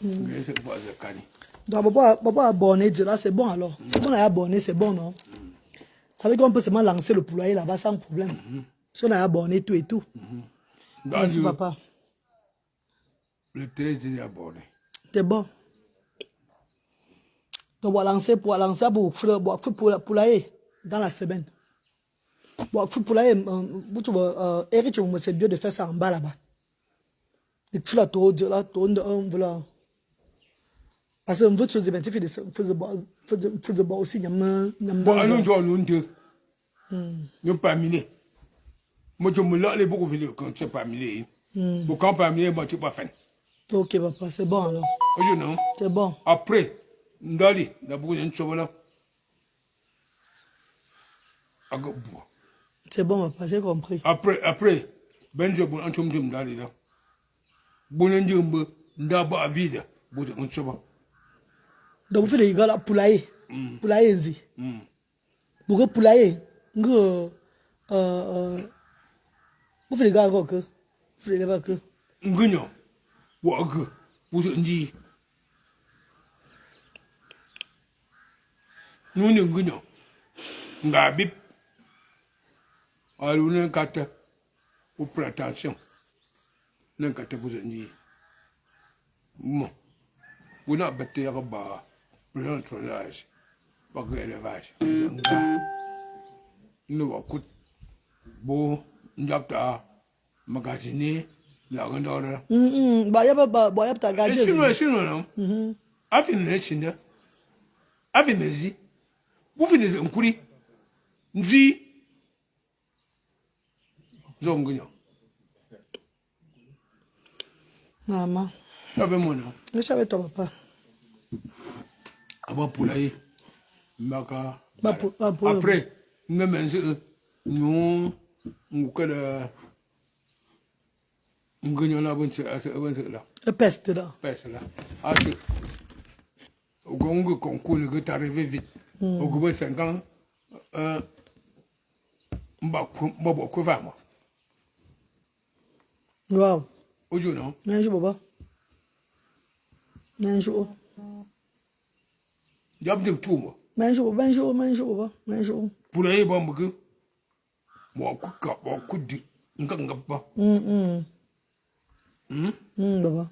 Donc, papa abonné, là, c'est bon alors. C'est bon, on a abonné, c'est bon, non? Ça veut dire qu'on peut seulement lancer le poulailler là-bas sans problème. Si on a abonné tout et tout. Merci, papa. Le thé est abonné. C'est bon. Donc, on va lancer pour poulailler dans la semaine. Bon, poulailler, Eric, c'est mieux de faire ça en bas là-bas. Et puis là, voilà. Parce que on veut choses de faire aussi. Allons jouer l'un d'eux. Nous pas miné. Moi, je me l'ai beaucoup vu quand tu n'es pas miné. Quand pas miné, moi, tu n'es pas fait. Ok, papa, c'est bon alors. Non. C'est bon. Après, Ndali, d'abord, il y a une chose là. C'est bon, papa, j'ai compris. Après, ben je bon antum dum dali là. Bon ndjumbe ndaba vide, bon on choba. Donc vous faites des gars là poulailler. Poulailler zi. Pour poulailler, vous faites des gars que vous faites des gars que Ngunyo. Wa que pour nji. Nous ne ngunyo. Ngabip. Alors on kata pour prendre attention. Non kata pour nji. Bon. Vous n'avez pas été à bas. Pour l'entrelage. Pas que l'élevage. Nous avons bon, n'yapta magasiner la grandeur. Bah y'a pas gagné. Sinon non. Afin chine. Afin zi. Vous finissez un courri. Nzi. Zongunya. Maman. Avec mon nom. Je savais toi papa. Avant poulailler. Maka. Après. Nous, nous là. Peste là. Peste là. Au Congo, concours, le gars arrivé vite. Au gouvernement 5 ans, beaucoup de moi. Wow. Aujourd'hui, non? Un jour, papa. Un jour. J'ai appris tout, moi. Un jour, papa. Un jour. Pour aller bon, moi, coup de n'ganga pas. Papa.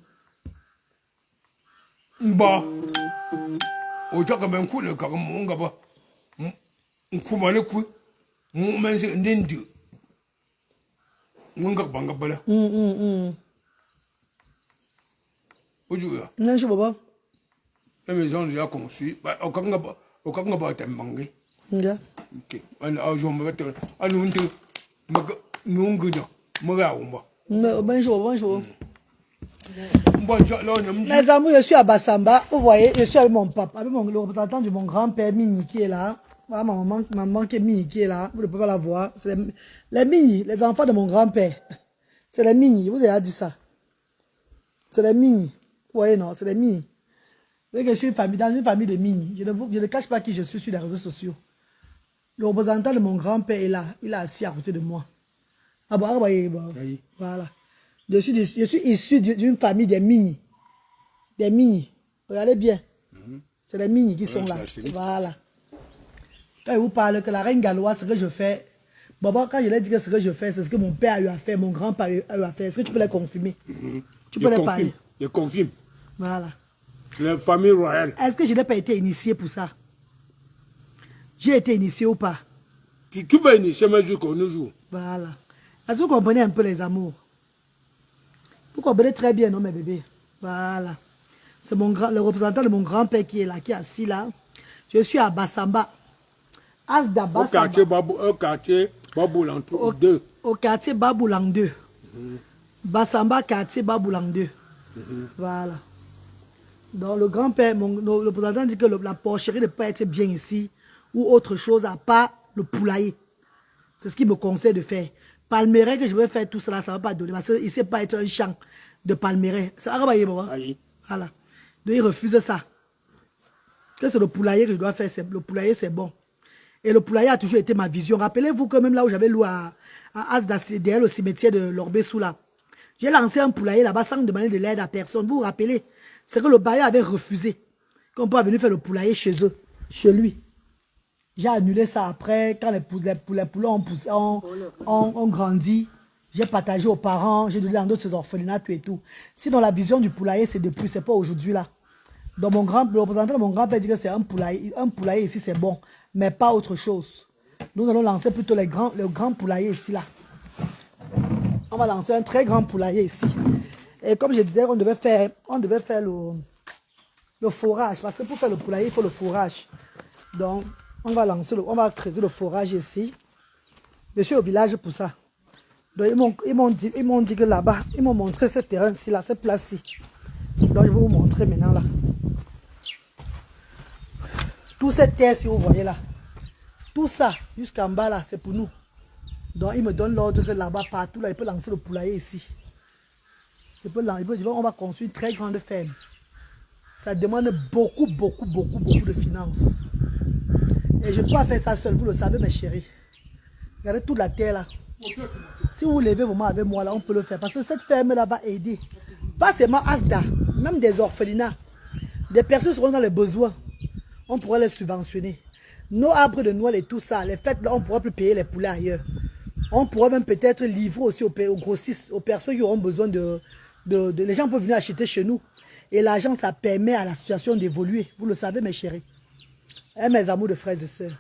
Bah, au cas où coup le cas mon gaba, comment le coup, mon mens n'indu. Mon gaba bala. Aujourd'hui, Un jour, papa. la maison déjà conçue, au cas où pas t'es mangé. Ok, je me vais à nous Bonjour. Mes amis, je suis à Bassamba. Vous voyez, je suis avec mon papa, avec le représentant de mon grand-père Mini qui est là. Voilà, maman qui est Mini qui est là. Vous ne pouvez pas la voir. C'est les Mini, les enfants de mon grand-père. C'est les Mini, je vous ai dit ça. C'est les Mini. Vous voyez, non, c'est les Mini. Vous voyez que je suis dans une famille de Mini. Je ne cache pas qui je suis sur les réseaux sociaux. Le représentant de mon grand-père est là. Il est assis à côté de moi. Ah bon, voilà. Je suis issu d'une famille des Mini. Des Mini. Regardez bien. C'est les Mini qui sont là. Voilà. Quand il vous parle que la reine galloise, ce que je fais, Baba, quand je leur dis que ce que je fais, c'est ce que mon père a eu à faire, mon grand-père a eu à faire. Est-ce que tu peux les confirmer? Tu peux les parler? Je confirme. Voilà. La famille royale. Est-ce que je n'ai pas été initié pour ça? J'ai été initié ou pas? Tu peux initier même jusqu'au jour. Voilà. Est-ce que vous comprenez un peu les amours? Vous comprenez très bien, non, mes bébés? Voilà. C'est le représentant de mon grand-père qui est là, qui est assis là. Je suis à Bassamba. Asda Bassamba. Au quartier Baboulang 2. Au quartier Baboulang 2. Bassamba, quartier Baboulang 2. Voilà. Donc, le grand-père, le représentant dit que la porcherie ne peut pas être bien ici ou autre chose à part le poulailler. C'est ce qu'il me conseille de faire. Palmeraie que je vais faire tout cela, ça ne va pas donner. Parce qu'il ne sait pas être un champ de palmeraie. C'est arabaye, voilà. Donc il refuse ça. Que c'est le poulailler que je dois faire. Le poulailler, c'est bon. Et le poulailler a toujours été ma vision. Rappelez-vous que même là où j'avais loué à Asda, derrière le cimetière de l'Orbé-Soula, j'ai lancé un poulailler là-bas sans demander de l'aide à personne. Vous vous rappelez? C'est que le bailleur avait refusé qu'on peut venir faire le poulailler chez eux, chez lui. J'ai annulé ça après, quand les poulets ont grandi. J'ai partagé aux parents, j'ai donné dans d'autres orphelinats, tout et tout. Sinon, la vision du poulailler, c'est depuis, c'est pas aujourd'hui là. Donc, le représentant de mon grand-père dit que c'est un poulailler ici, c'est bon, mais pas autre chose. Nous allons lancer plutôt le grand poulailler ici là. On va lancer un très grand poulailler ici. Et comme je disais, on devait faire le forage. Parce que pour faire le poulailler, il faut le forage. Donc, on va creuser le forage ici. Je suis au village pour ça. Donc, ils m'ont dit que là-bas, ils m'ont montré ce terrain-ci, là, cette place-ci. Donc, je vais vous montrer maintenant là. Toute cette terre, si vous voyez là, tout ça, jusqu'en bas là, c'est pour nous. Donc, ils me donnent l'ordre que là-bas, partout, là, ils peuvent lancer le poulailler ici. On va construire une très grande ferme. Ça demande beaucoup de finances. Et je ne peux pas faire ça seul, vous le savez, mes chéris. Regardez toute la terre là. Si vous levez vraiment avec moi là, on peut le faire. Parce que cette ferme là va aider. Pas seulement Asda, même des orphelinats. Des personnes seront dans les besoins. On pourrait les subventionner. Nos arbres de Noël et tout ça, les fêtes là, on ne pourra plus payer les poulets ailleurs. On pourrait même peut-être livrer aussi aux grossistes, aux personnes qui auront besoin les gens peuvent venir acheter chez nous. Et l'argent, ça permet à l'association d'évoluer. Vous le savez, mes chéris. Et mes amours de frères et sœurs.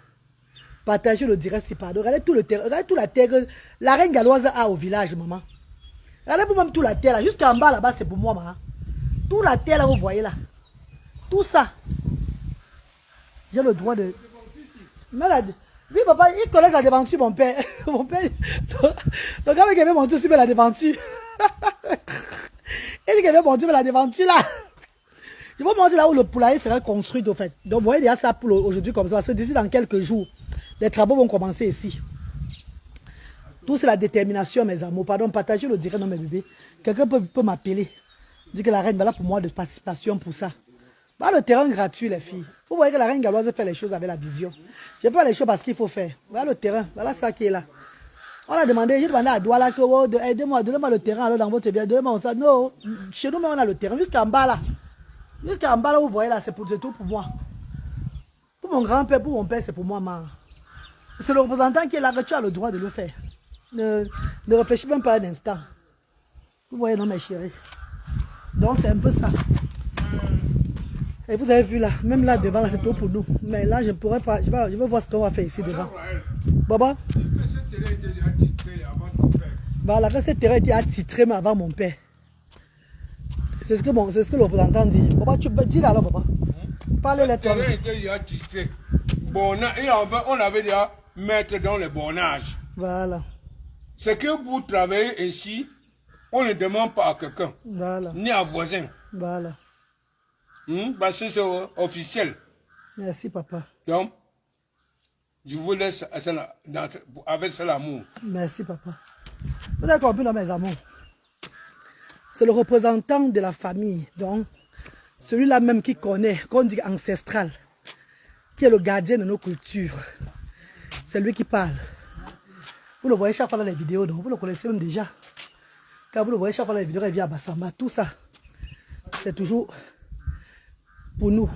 Partagez le direct si pardon. Regardez tout le terrain. Regardez toute la terre que la reine galloise a au village, maman. Regardez vous-même toute la terre là. Jusqu'en bas là-bas, c'est pour moi, maman. Toute la terre là, vous voyez là. Tout ça. J'ai le droit de... Oui, papa, il connaît la devanture, mon père. Mon père... Le gars qui avait monté aussi la devanture. Il dit qu'il avait monté la devanture là. Je vais vous montrer là où le poulailler sera construit au fait. Donc vous voyez déjà ça pour aujourd'hui comme ça. Parce que d'ici dans quelques jours, les travaux vont commencer ici. Tout c'est la détermination, mes amours. Pardon, partagez le direct dans mes bébés. Quelqu'un peut m'appeler. Dit que la reine, voilà pour moi de participation pour ça. Voilà le terrain gratuit, les filles. Vous voyez que la reine galloise fait les choses avec la vision. Je fais les choses parce qu'il faut faire. Voilà le terrain. Voilà ça qui est là. On a demandé, j'ai demandé à Douala que aidez-moi, donnez-moi le terrain alors dans votre bien. Donnez-moi ça. Non, chez nous, mais on a le terrain. Jusqu'en bas là. Jusqu'en bas là, vous voyez là, c'est tout pour moi. Pour mon grand-père, pour mon père, c'est pour moi, c'est le représentant qui est là que tu as le droit de le faire. Ne réfléchis même pas un instant. Vous voyez, non, mes chéris. Donc, c'est un peu ça. Et vous avez vu là, même là devant, là, c'est tout pour nous. Mais là, je ne pourrais pas. Je vais voir ce qu'on va faire ici devant. Baba? Voilà, que ce terrain était attitré, mais avant mon père. C'est ce que le représentant dit. Papa, tu peux dire alors, papa. Parlez les terrains. Le terrain était attitré. On avait déjà mettre dans le bornage. Voilà. C'est que vous travaillez ici, on ne demande pas à quelqu'un. Voilà. Ni à voisin. Voilà. Parce que c'est officiel. Merci, papa. Donc, je vous laisse avec cet amour. Merci, papa. Vous avez compris, mes amours. C'est le représentant de la famille, donc celui-là même qui connaît, qu'on dit ancestral, qui est le gardien de nos cultures. C'est lui qui parle. Vous le voyez chaque fois dans les vidéos, donc vous le connaissez même déjà. Quand vous le voyez chaque fois dans les vidéos, il vient à Bassamba, tout ça, c'est toujours pour nous.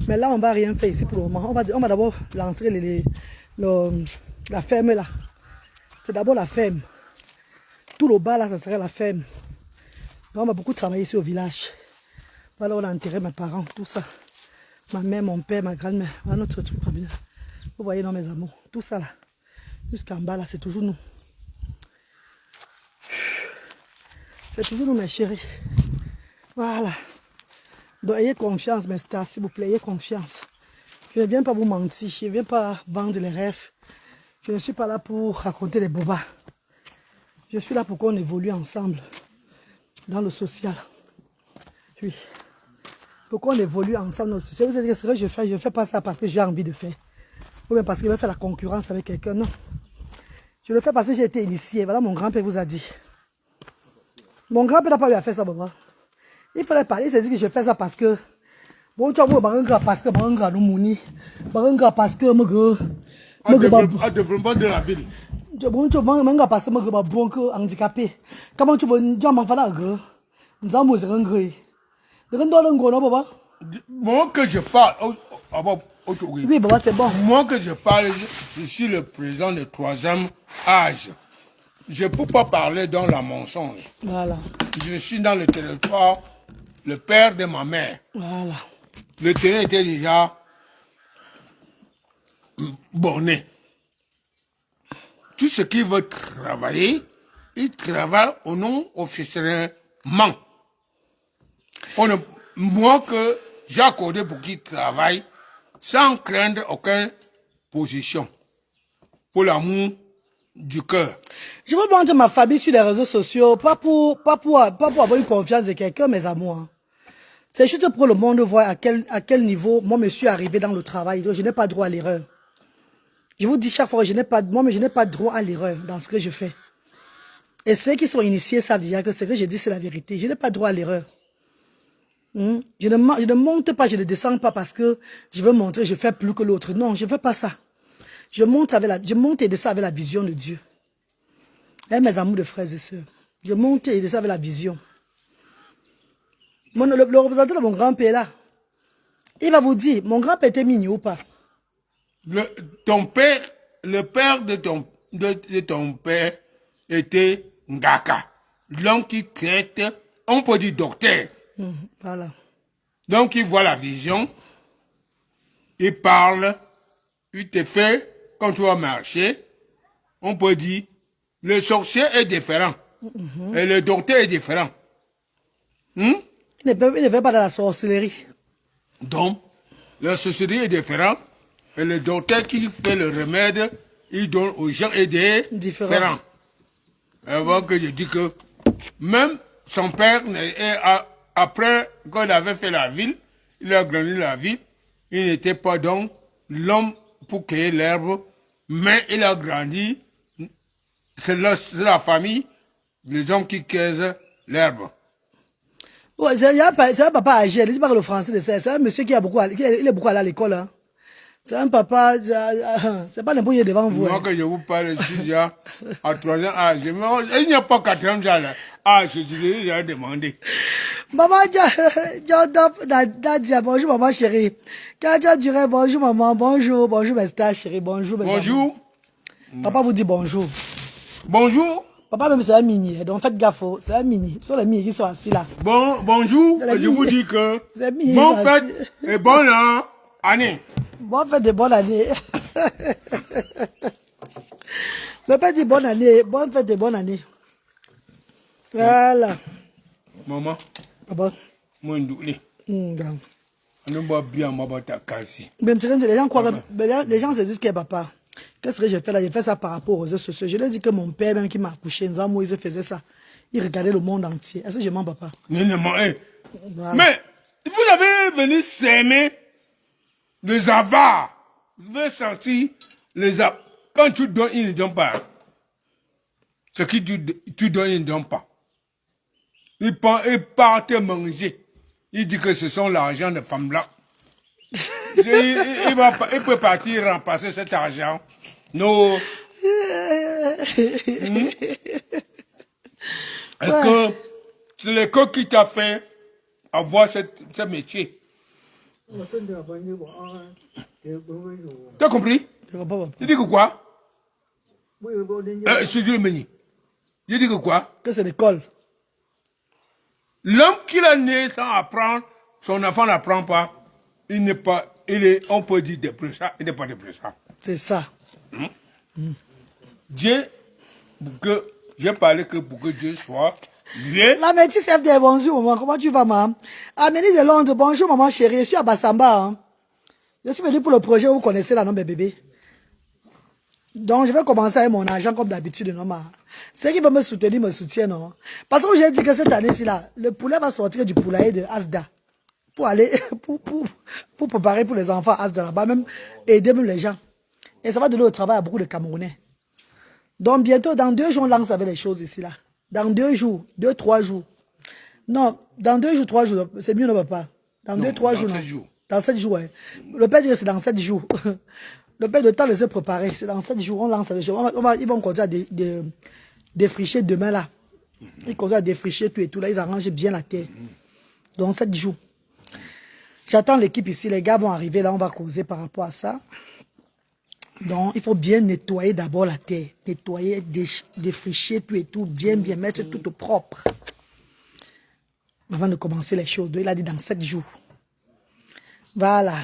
Mais là, on ne va rien faire ici pour le moment. On va d'abord lancer la ferme là. C'est d'abord la ferme. Tout le bas là, ça serait la ferme. Donc, on va beaucoup travailler ici au village. Voilà, on a enterré mes parents, tout ça. Ma mère, mon père, ma grand-mère. Voilà notre truc. Vous voyez, non, mes amours. Tout ça là. Jusqu'en bas là, c'est toujours nous. C'est toujours nous, mes chéris. Voilà. Donc, ayez confiance, mes stars, s'il vous plaît, ayez confiance. Je ne viens pas vous mentir, je ne viens pas vendre les rêves. Je ne suis pas là pour raconter les bobas. Je suis là pour qu'on évolue ensemble dans le social. Oui. Pour qu'on évolue ensemble dans le social. Vous allez dire ce que je fais pas ça parce que j'ai envie de faire. Ou bien parce qu'il va faire la concurrence avec quelqu'un. Non. Je le fais parce que j'ai été initié. Voilà, mon grand-père vous a dit. Mon grand-père n'a pas eu à faire ça, papa. Il fallait parler, il s'est dit que je fais ça parce que... Bon, tu vois, parce que... Parce que... Développement de la ville. Bon, tu vois, parce que... Bon, handicapé. Comment tu vois, tu m'en fais là, nous avons besoin de... Moi que je parle, Oui, papa, c'est bon. moi que je parle, je suis le président du 3e âge. Je ne peux pas parler dans la mensonge. Voilà. Je suis dans le territoire, le père de ma mère. Voilà. Le terrain était déjà borné. Tout ce qui veut travailler, il travaille au nom officiellement. Moi que j'ai accordé pour qu'il travaille sans craindre aucune position. Pour l'amour du cœur. Je veux montrer ma famille sur les réseaux sociaux, pas pour avoir une confiance de quelqu'un, mes amours. Hein. C'est juste pour que le monde voit à quel niveau moi me suis arrivé dans le travail. Donc, je n'ai pas droit à l'erreur. Je vous dis chaque fois que je n'ai pas droit à l'erreur dans ce que je fais. Et ceux qui sont initiés savent déjà que ce que je dis, c'est la vérité. Je n'ai pas droit à l'erreur. Je ne monte pas, je ne descends pas parce que je veux montrer que je fais plus que l'autre. Non, je ne fais pas ça. Je monte et descends avec la vision de Dieu. Eh, mes amours de frères et sœurs, je monte et descends avec la vision. Le représentant de mon grand-père là, il va vous dire, mon grand-père était mignon ou pas? Le père de ton père était Ngaka. Donc il traite, on peut dire docteur. Voilà. Donc il voit la vision, il parle, il te fait, quand tu vas marcher, on peut dire, le sorcier est différent. Et le docteur est différent. Il ne fait pas de la sorcellerie. Donc, la sorcellerie est différente. Et le docteur qui fait le remède, il donne aux gens et des différents. Avant que je dis que même son père, après qu'on avait fait la ville, il a grandi la ville, il n'était pas donc l'homme pour cueillir l'herbe, mais il a grandi, c'est la famille, les hommes qui cueillent l'herbe. Ouais, c'est un papa âgé, ne dis pas que le français, c'est un monsieur qui est beaucoup allé à l'école. Hein. C'est un papa, c'est pas n'importe qui devant vous. Moi Hein. que je vous parle, je suis déjà à 3e âge. Il n'y a pas 4e âge là. Ah, je dis, j'ai demandé. Maman, Nadia, bonjour maman chérie. Quand tu dirais bonjour maman, bonjour mes stars chérie, bonjour. Bonjour. Papa vous dit bonjour. Bonjour. Papa même c'est un mini, donc faites gaffe, c'est un mini. Ce sont les mini qui sont assis là. Bonjour. Je vous dis que bon fête et bonne année. Bonne fête et bonne année. Le père dit bonne année, bonne fête et bonne année. Voilà. Maman. Papa. Moi, on bien, les gens croient que, les gens se disent que papa. Qu'est-ce que j'ai fait là? J'ai fait ça par rapport aux réseaux sociaux. Je lui ai dit que mon père, même qui m'a accouché, Moïse faisait ça. Il regardait le monde entier. Est-ce que je mens, papa? Non, voilà. Mais, vous avez venu s'aimer les avares. Vous avez sorti les avares. Quand tu donnes, ils ne donnent pas. Ce que tu donnes, ils ne donnent pas. Ils partent manger. Il dit que ce sont l'argent de femmes là. Il peut partir remplacer cet argent. Non. Et que c'est l'école qui t'a fait avoir ce métier. T'as compris? Tu dis que quoi? Je dis que quoi? Que c'est l'école. L'homme qui l'a né sans apprendre, son enfant n'apprend pas, on peut dire dépressant, il n'est pas dépressant. C'est ça. Dieu, j'ai parlé que pour que Dieu soit lié. La métisse FD, bonjour maman, comment tu vas maman? Amélie de Londres, bonjour maman chérie, je suis à Bassamba. Hein. Je suis venu pour le projet où vous connaissez la nom de bébé. Donc je vais commencer avec mon argent comme d'habitude, non ma. Ceux qui veulent me soutenir me soutiennent, non. Parce que j'ai dit que cette année-ci là, le poulet va sortir du poulailler de Asda. Pour aller, pour préparer pour les enfants Asda là-bas, même aider même les gens. Et ça va donner au travail à beaucoup de Camerounais. Donc bientôt, dans 2 jours, on lance avec les choses ici là. Dans 2 jours, 2-3 jours. Non, dans 2 jours, 3 jours, c'est mieux, non papa. Dans 2-3 jours, non. 7 jours. Dans 7 jours, ouais. Le père dit que c'est dans 7 jours. Le père de temps de se préparer. C'est dans 7 jours, on lance les choses. Ils vont continuer à défricher demain là. Ils continuent à défricher tout et tout là. Ils arrangent bien la terre. Donc 7 jours. J'attends l'équipe ici. Les gars vont arriver là. On va causer par rapport à ça. Donc, il faut bien nettoyer d'abord la terre. Nettoyer, défricher tout et tout. Bien mettre tout au propre. Avant de commencer les choses. Donc, il a dit dans 7 jours. Voilà.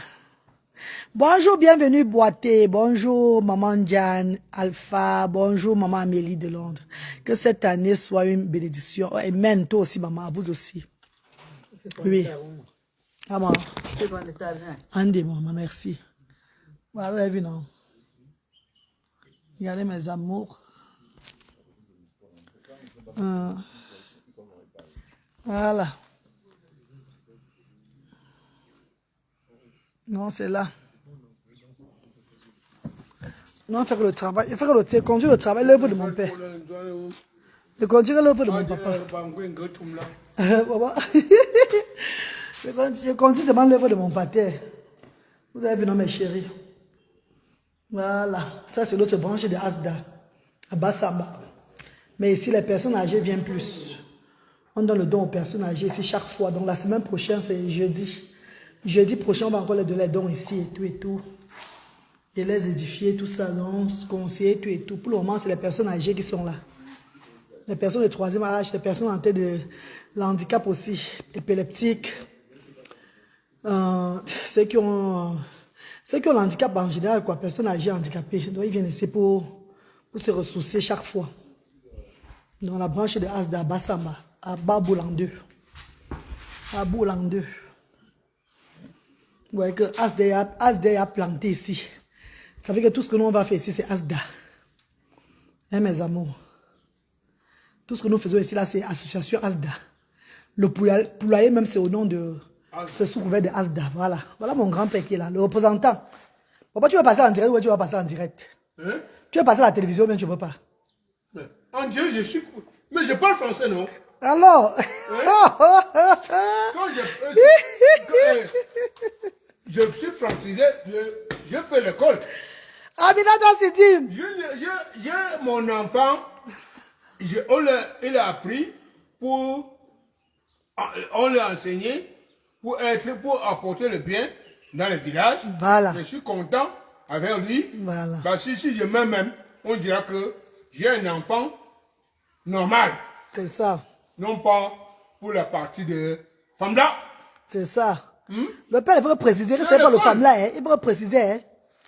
Bonjour, bienvenue Boité. Bonjour Maman Diane, Alpha. Bonjour Maman Amélie de Londres. Que cette année soit une bénédiction. Oh, amen, toi aussi maman, vous aussi. Oui. Maman. Andé maman, merci. Voilà, vu non. Regardez mes amours. Voilà. Non, c'est là. Non, faire le travail. Faire le conduire le travail, l'œuvre de mon père. De conduire l'œuvre de mon papa. Je conduis seulement l'œuvre de mon père. Vous avez vu, non, mes chéris. Voilà. Ça, c'est l'autre branche de Asda. À Bassamba. Mais ici, les personnes âgées viennent plus. On donne le don aux personnes âgées ici chaque fois. Donc, la semaine prochaine, c'est jeudi. Jeudi prochain, on va encore les donner les dons ici et tout et tout. Et les édifier, tout ça, donc, conseiller, tout et tout. Pour le moment, c'est les personnes âgées qui sont là. Les personnes de troisième âge, les personnes en tête de l'handicap aussi, épileptiques. Ceux qui ont l'handicap en général, quoi, personnes âgées handicapées. Donc, ils viennent ici pour se ressourcer chaque fois. Dans la branche de Asda, Bassamba, à Baboulan 2. À Boulan 2. Vous voyez que Asda a planté ici. Ça veut dire que tout ce que nous on va faire ici, c'est Asda. Hein, mes amours? Tout ce que nous faisons ici, là, c'est association Asda. Le poulailler, même, c'est au nom de... C'est sous couvert de Asda. Voilà. Voilà mon grand-père qui est là, le représentant. Pourquoi tu vas passer en direct ou tu vas passer en direct? Hein? Tu vas passer à la télévision, mais tu ne veux pas. En direct, je suis... Mais je parle français, non? Alors? Hein? Quand je suis francisé, je fais l'école. Aminata Sidim. J'ai mon enfant, il a appris pour... On l'a enseigné pour apporter le bien dans le village. Voilà. Je suis content avec lui. Voilà. Parce que si je m'aime, on dira que j'ai un enfant normal. C'est ça. Non pas pour la partie de femme là. C'est ça. Le père, il veut préciser que ce n'est pas le femme là. Hein. Il veut préciser. Hein.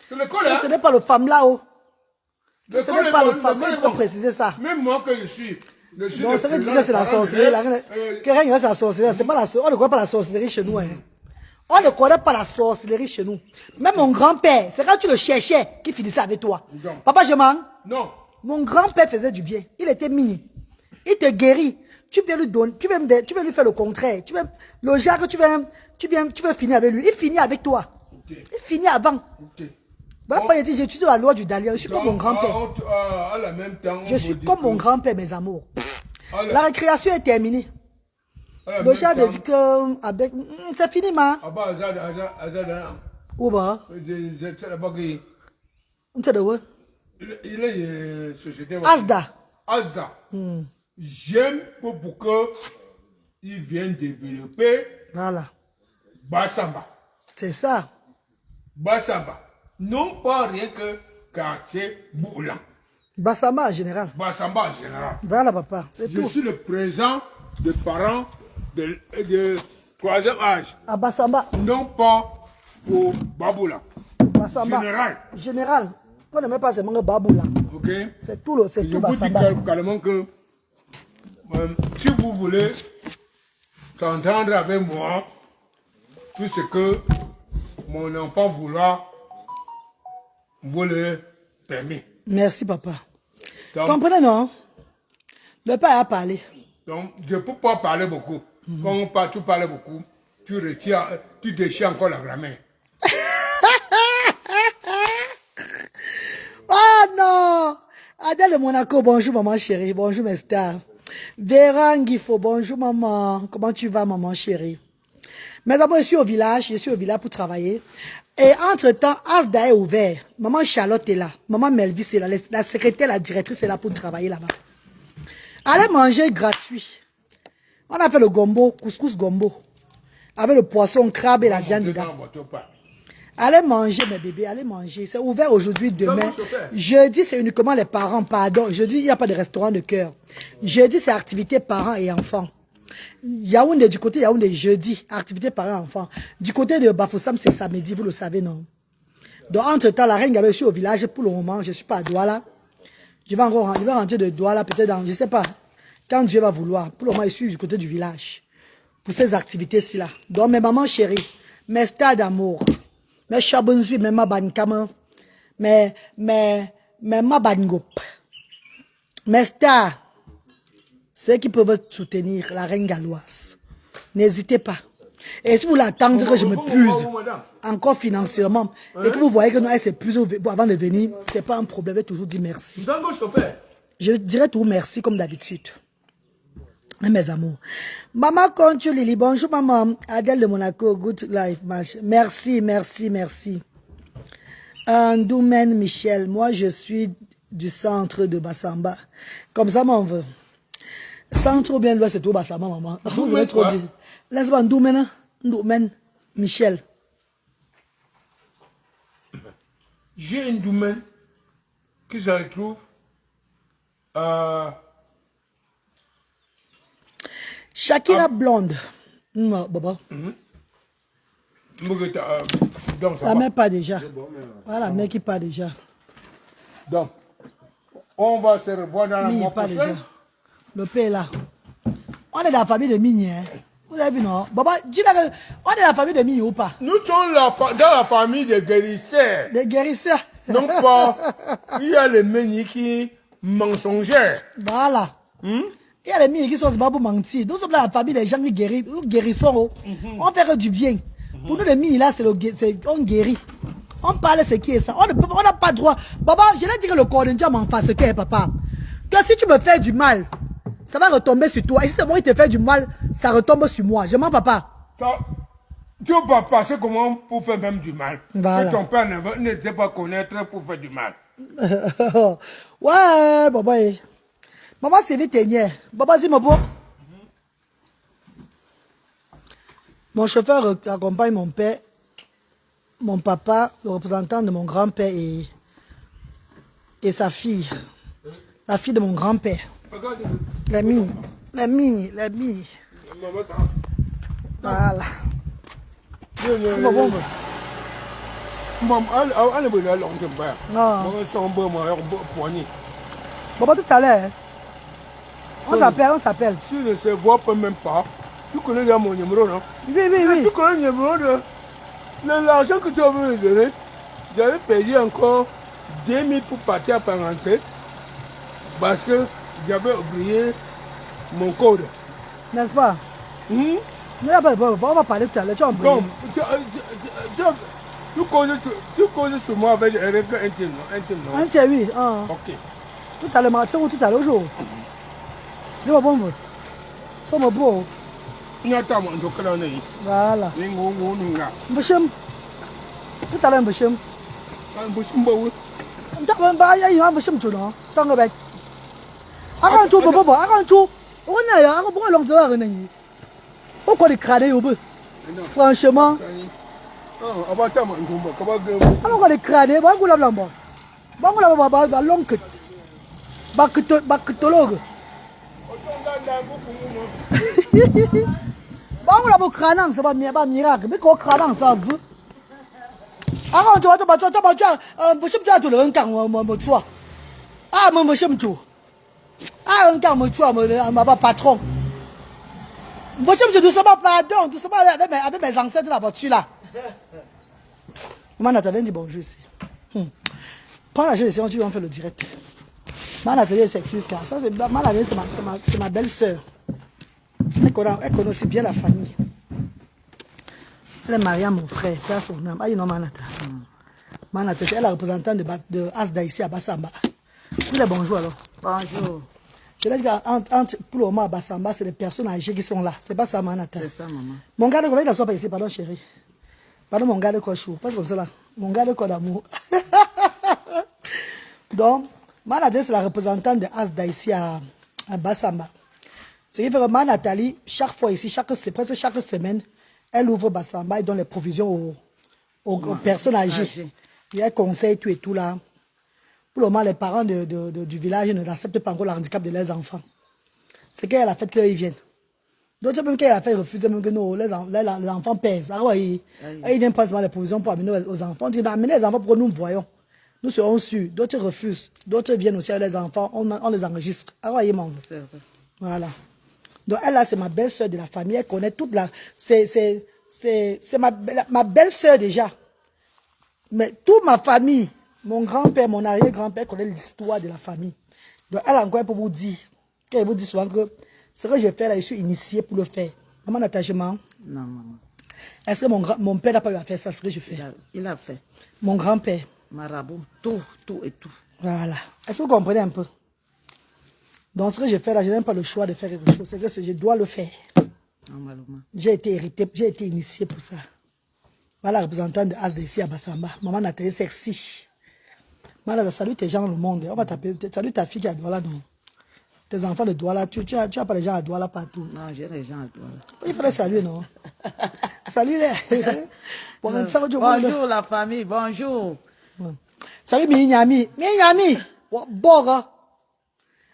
C'est le col, hein. Ce n'est pas le femme là. Oh. Ce n'est pas le femme. Il veut bon. préciser ça. Même moi que je suis. Non, c'est que c'est la sorcellerie. C'est la sorcellerie. C'est pas la sorcellerie. On ne connaît pas la sorcellerie chez nous. Hein. On ne connaît pas la sorcellerie chez nous. Même mon grand-père, c'est quand tu le cherchais qu'il finissait avec toi. Non. Papa, je mens. Non. Mon grand-père faisait du bien. Il était mini. Il te guérit. Tu viens lui donner, tu veux lui faire le contraire. Le genre que tu veux finir avec lui. Il finit avec toi. Okay. Il finit avant. Okay. Voilà, j'étudie la loi du Dahlia. Je suis comme mon grand-père. À la même temps, je suis comme mon grand-père, mes amours. La récréation est terminée. Le genre de dit que avec c'est fini, ma. Où va? C'est de où? Il est société. Asda. Asda. J'aime pour qu'ils viennent développer. Voilà. Bassamba. C'est ça. Bassamba. Non pas rien que quartier Boulan. Bassamba en général. Bassamba en général. Voilà, papa. C'est tout. Je suis le présent des parents de troisième âge. À Bassamba. Non pas pour Baboula. Bassamba. Général. Général. On ne met pas seulement Baboula. Ok. C'est tout le, c'est tout Bassamba. Je vous dis carrément que si vous voulez s'entendre avec moi, tout ce que mon enfant voudra, vous le permet. Merci, papa. Donc, comprenez, non? Le père a parlé. Donc, je ne peux pas parler beaucoup. Quand tu parles beaucoup, tu déchires encore la grammaire. Oh non! Adèle de Monaco, bonjour maman chérie, bonjour mes stars. Vérangifo, bonjour maman. Comment tu vas maman chérie? Mais d'abord, je suis au village pour travailler. Et entre-temps, Asda est ouvert. Maman Charlotte est là. Maman Melvis est là. La secrétaire, la directrice est là pour travailler là-bas. Allez manger gratuit. On a fait le gombo, couscous gombo. avec le poisson, crabe et la viande dedans. Allez manger, mes bébés, allez manger. C'est ouvert aujourd'hui, demain. Jeudi, c'est uniquement les parents, pardon. Jeudi, il n'y a pas de restaurant de cœur. Jeudi, c'est activité parents et enfants. Yaoundé, du côté Yaoundé, jeudi, activité parents et enfants. Du côté de Bafoussam, c'est samedi, vous le savez, non? Donc, entre-temps, la reine Gallo, je suis au village pour le moment. Je ne suis pas à Douala. Je vais rentrer de Douala, peut-être dans, je ne sais pas, quand Dieu va vouloir. Pour le moment, je suis du côté du village. Pour ces activités-ci là. Donc, mes mamans chéries, mes stars d'amour, mes chabonzui, mes mabankama, mes mabangop, mes stars, ceux qui peuvent soutenir la reine galloise. N'hésitez pas. Et si vous l'attendez que je me puise encore financièrement et que vous voyez que non, elle s'épuise avant de venir, ce n'est pas un problème. Je vais toujours dire merci. Je dirai toujours merci comme d'habitude. Mes amours. Maman Concho Lily, bonjour maman. Adèle de Monaco, good life. Merci, merci, merci. Ndoumen Michel, moi je suis du centre de Bassamba. Comme ça, m'en veut. Centre ou bien l'ouest, c'est tout Bassamba, maman. Vous avez trop dit. Laisse-moi Ndoumen Michel. J'ai une Ndoumen qui se retrouve Shakira blonde. Baba. Donc, la mère pas déjà. Voilà, la mère qui part déjà. Donc, on va se revoir dans la Mini mois pas prochain. déjà. Le père est là. On est de la famille de Mini, hein. Vous avez vu, non? Baba, dis là que on est de la famille de Mini ou pas? Nous sommes dans la famille des guérisseurs. Des guérisseurs. Non pas, il y a les Mini mensongers. Voilà. Il y a les Mini qui sont pas pour mentir. Nous sommes dans la famille des gens qui guérissent. Nous guérissons. On fait que du bien. Pour nous, les Mini là, on guérit. On parle de ce qui est ça. On n'a pas droit. Baba, je l'ai dit que le coordinateur m'en fasse ce qu'est, papa. Que si tu me fais du mal, ça va retomber sur toi. Et si c'est moi qui te fais du mal, ça retombe sur moi. Je mens, papa. Tu ne vas pas passer comment pour faire même du mal. Voilà. Que ton père n'était pas connaître pour faire du mal. Ouais, baba. Maman, c'est vite hier. Baba, dis-moi bon. Mon chauffeur accompagne mon père, mon papa, le représentant de mon grand-père et sa fille. La fille de mon grand-père. La mini. Voilà. Baba, tout à l'heure. On s'appelle. Si ne se voit pas même pas, tu connais déjà mon numéro, non? Oui. Tu connais le numéro de l'argent que tu as voulu me donner. J'avais payé encore 2000 pour partir à Parenté parce que j'avais oublié mon code. N'est-ce pas? On va parler tout à l'heure. Donc, tu causes sur moi avec un intime, non? Un tiers, oui. Ok. Tout à l'heure, tout à l'heure, aujourd'hui. Je vais bon. Somme beau. Nyata mo ndo kala nei. Voilà. Ni ngo nunga. Mbashim. Tout à l'heure, Mbashim. Mbashim bawo. Ndakwa ba ya yi Mbashim tu no. Tanga ba. Akan tu bobo, akan tu. On a ya, akan bon long de la ni. O ko di crade yo be. Franchement. Abata mo ndo ka ba ge. Akan ko di crade, ba ngula blambo. Ba ngula ba long kit. Ba kitologue. Bon, la bo cranang, c'est pas miracle, mais quoi cranang, ça veut. Alors, tu vas te battre, vous savez, tu le rencang, mon choix. Ah, mon monsieur, ah, un quart, mon choix, ma patron. Vous savez, tout ça, pardon, tout ça, avec mes ancêtres là, voiture là. Maman, t'avais dit bonjour ici. Prends la gestion, tu vas faire le direct. Manathalie s'excuse car ça, c'est ma belle-sœur. Elle connaît aussi bien la famille. Elle est mariée à mon frère, qui a son nom. Ah, non, Manathalie, elle est la représentante de Asda ici à Bassamba. Dis les bonjour alors. Bonjour. Je laisse pour le moment à Bassamba, c'est les personnes âgées qui sont là. C'est pas ça, Manathalie. C'est ça, maman. Mon gars de quoi il s'assoit pas ici, pardon chérie. Pardon, mon gars de quoi chou. Pas comme ça là. Mon gars de quoi d'amour. Donc, Manathalie, c'est la représentante de Asda ici à Bassamba. Ce qui fait que Manathalie, chaque fois ici, presque chaque semaine, Elle ouvre Bassamba, elle donne les provisions aux personnes âgées. Il y a un conseil, tout et tout là. Pour le moment, les parents du village n'acceptent pas encore le handicap de leurs enfants. C'est qu'elle a fait qu'ils viennent. D'autres, même qu'elle a fait, ils refusent même que non, les enfants pèsent. Ah ouais, ils viennent prendre les provisions pour amener aux enfants. On dit, amenez les enfants pour que nous voyons. Nous serons sûrs. D'autres refusent. D'autres viennent aussi avec les enfants. On les enregistre. Ah ouais, mon vrai. Voilà. Donc elle là, c'est ma belle-sœur de la famille. Elle connaît toute la... C'est ma belle-sœur déjà. Mais toute ma famille, mon grand-père, mon arrière-grand-père connaît l'histoire de la famille. Donc elle encore pour vous dire, quand elle vous dit souvent que ce que je fais là, je suis initiée pour le faire. Maman d'attachement. Non, maman. Est-ce que mon père n'a pas eu à faire ça, ce que je fais? Il a fait. Mon grand-père. Marabout, tout et tout. Voilà. Est-ce que vous comprenez un peu? Donc ce que je fais là, je n'ai pas le choix de faire quelque chose. C'est que je dois le faire. J'ai été hérité, j'ai été initié pour ça. Voilà la représentante de Asda ici à Bassamba. Maman Nathalie sexy. Maman, salut tes gens dans le monde. On va t'appeler. Salut ta fille qui a Douala, non? Tes enfants de Douala. Tu as pas les gens à Douala partout. Non, j'ai les gens à Douala. Il fallait saluer, non? Salut les. Bonjour la famille, bonjour. Salut Minyami. Minyami. Boga.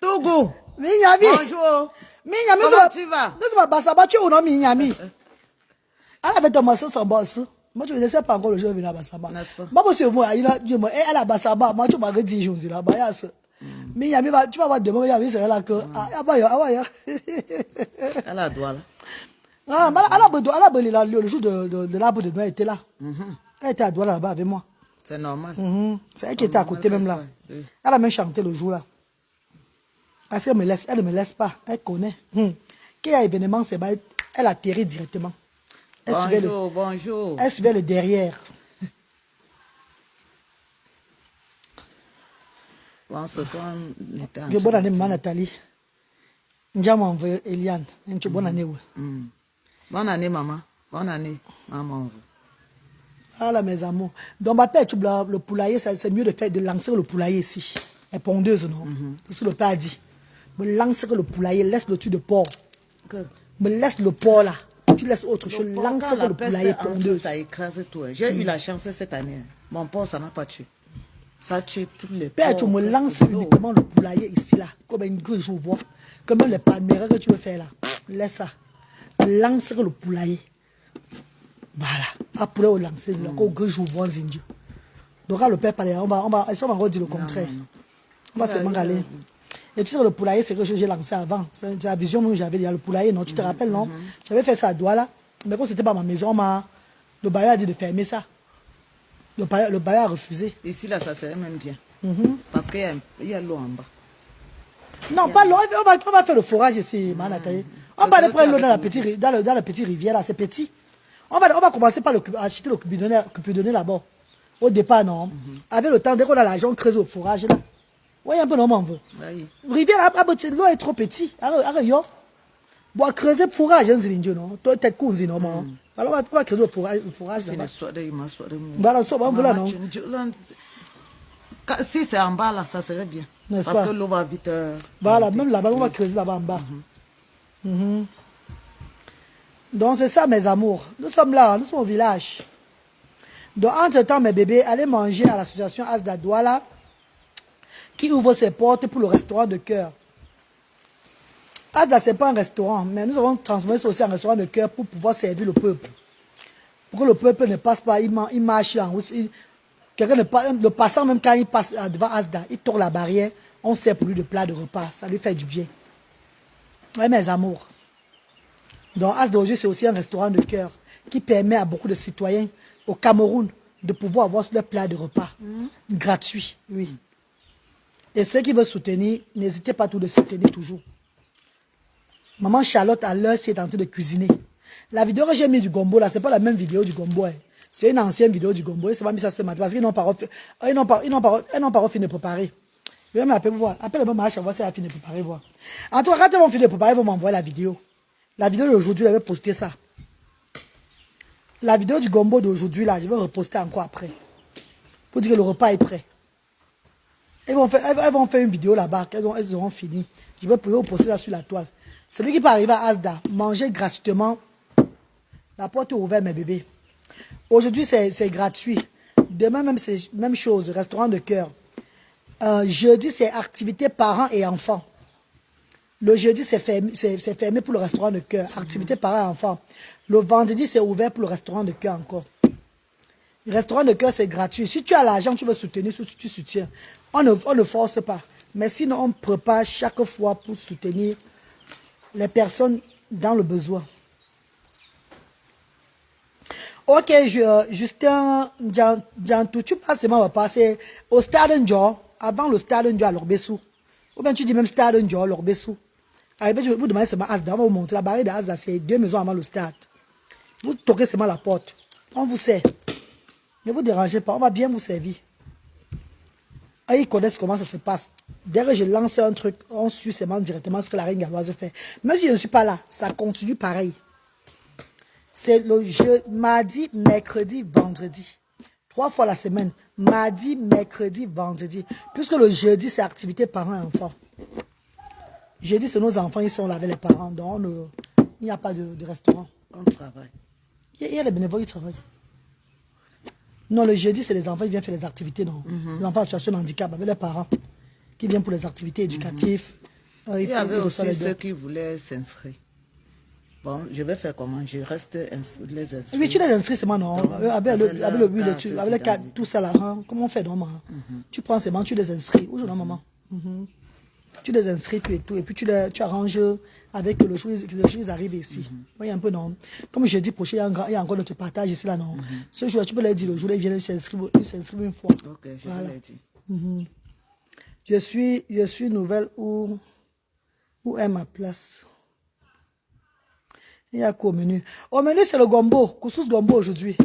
Togo. Minyami. Bonjour. Minyami. Comment tu vas? Nous sommes à Bassamba. Tu es où, non, Minyami? Elle avait commencé son boss. Moi, je ne sais pas encore le jour où il vient à Bassamba. Moi, monsieur, moi, elle a Bassamba. Moi, tu m'as dit, je ne sais pas. Mais tu vas voir demain, il y a là que. Elle a Douala. Ah, le jour de l'arbre de Noël était là. Elle était à Douala là-bas avec moi. C'est normal. C'est elle qui était à côté même là. Elle a même chanté le jour là. Parce qu'elle ne me laisse pas. Elle connaît. Quand il y a événement, elle atterrit directement. Bonjour. Elle suivait le derrière. Bonne année, maman Nathalie. Bonne année, Eliane. Bonne année. Bonne année, maman. Bonne année, maman. Voilà, mes amours. Donc, ma père, le poulailler, c'est mieux de lancer le poulailler ici. Elle est pondeuse, non? C'est ce que le père a dit. Me lancer le poulailler, laisse le tube de porc. Me laisse le porc là. Tu laisses autre chose. Lance le poulailler pondeuse. Ça écrase tout. J'ai eu la chance cette année. Mon porc, ça n'a pas tué. Ça tue tous les porcs. Père, tu me lances uniquement le poulailler ici là. Comme une grille, je vois. Comme les palmeraie que tu veux faire là. Laisse ça. Lance le poulailler. Voilà. Après, on lance là. Comme grille, je vois un Dieu. Donc, quand le père parlait, on va encore dire le contraire. On va seulement aller. Et tu sais, le poulailler, c'est que j'ai lancé avant. C'est la vision que j'avais. Il y a le poulailler, non? Tu te rappelles, non? J'avais fait ça à Douala. Mais quand c'était pas ma maison, le bailleur a dit de fermer ça. Le bailleur a refusé. Ici, là, ça serait même bien. Parce qu'il y a l'eau en bas. Non, pas l'eau. On va faire le forage ici, Manataï. On va aller prendre l'eau dans la petite rivière, là. C'est petit. On va commencer par acheter le cupidonné là-bas. Au départ, non? Avec le temps, dès qu'on a l'argent, on creuse au forage, là. Oui, un peu non, on veut. Rivière, l'eau est trop petite. Arrête, bon, creuser le fourrage, non? Toi, t'es cousin, non? Alors, on va creuser le fourrage là-bas. Voilà, ça, on va non? Si c'est en bas, là, ça serait bien. Parce que l'eau va vite. Voilà, même là-bas, on va creuser là-bas en bas. Donc, c'est ça, mes amours. Nous sommes là, nous sommes au village. Donc, entre-temps, mes bébés, allez manger à l'association Asda Douala, qui ouvre ses portes pour le restaurant de cœur. Asda, ce n'est pas un restaurant, mais nous avons transformé ça aussi en restaurant de cœur pour pouvoir servir le peuple. Pour que le peuple ne passe pas, il marche en route. Le passant, même quand il passe devant Asda, il tourne la barrière, on sert pour lui de plat de repas. Ça lui fait du bien. Oui, mes amours. Donc, Asda aujourd'hui, c'est aussi un restaurant de cœur qui permet à beaucoup de citoyens au Cameroun de pouvoir avoir leur plat de repas gratuit. Oui. Et ceux qui veulent soutenir, n'hésitez pas tout de soutenir toujours. Maman Charlotte, à l'heure, c'est en train de cuisiner. La vidéo que j'ai mis du gombo, là, ce n'est pas la même vidéo du gombo. Hein. C'est une ancienne vidéo du gombo. C'est pas mis ça ce matin parce qu'ils n'ont pas fini de préparer. Je vais m'appeler pour voir. Appelle le maman Charlotte, si elle a fini de préparer, voir. En tout cas, quand ils vont finir de préparer, ils vont m'envoyer la vidéo. La vidéo d'aujourd'hui, je vais poster ça. La vidéo du gombo d'aujourd'hui, là, je vais reposter encore après. Pour dire que le repas est prêt. Elles vont faire une vidéo là-bas, elles auront fini. Je vais poster ça sur la toile. Celui qui peut arriver à Asda, manger gratuitement La porte est ouverte, mes bébés. Aujourd'hui, c'est gratuit. Demain, même, c'est même chose. Restaurant de cœur. Jeudi, c'est activité parents et enfants. Le jeudi, c'est fermé pour le restaurant de cœur. Activité parents et enfants. Le vendredi, c'est ouvert pour le restaurant de cœur encore. Le restaurant de cœur, c'est gratuit. Si tu as l'argent, tu veux soutenir, tu soutiens. On ne force pas. Mais sinon, on prépare chaque fois pour soutenir les personnes dans le besoin. Ok, Justin Djantou, tu passes seulement passer au stade Ndjo, avant le stade Ndjo à l'Orbessou. Ou bien tu dis même stade Ndjo à l'Orbessou. Vous demandez seulement Asda, on va vous montrer la barrière d'Asda, c'est 2 maisons avant le stade. Vous toquez seulement la porte. On vous sert. Ne vous dérangez pas, on va bien vous servir. Et ils connaissent comment ça se passe. Dès que je lance un truc, on suit seulement directement ce que la reine galloise fait. Même si je ne suis pas là, ça continue pareil. C'est le jeu mardi, mercredi, vendredi. 3 fois la semaine. Mardi, mercredi, vendredi. Puisque le jeudi, c'est activité parents et enfants. Jeudi, c'est nos enfants, ils sont là avec les parents. Donc, il n'y a pas de restaurant. On travaille. Il y a les bénévoles qui travaillent. Non, le jeudi, c'est les enfants qui viennent faire les activités. Non. Les enfants en situation de handicap avec les parents qui viennent pour les activités éducatives. Il y avait aussi ceux qui voulaient s'inscrire. Bon, je vais faire comment? Je reste les inscrits. Oui, tu les inscris seulement, non? Avec le but, avec les cartes, tout ça là. Hein? Comment on fait, non, maman? Tu prends seulement, tu les inscris. Où je non, maman? Tu les inscris, tout et tout. Et puis tu arranges avec le jour ils arrivent ici. Oui, un peu, non? Comme je dis, prochain, il y a encore notre partage ici, là, non? Ce jour, tu peux leur dire, le jour, ils viennent s'inscrire une fois. Ok, je vais leur dire. Je suis nouvelle où est ma place? Il y a quoi au menu? Au menu, c'est le gombo. Couscous gombo aujourd'hui.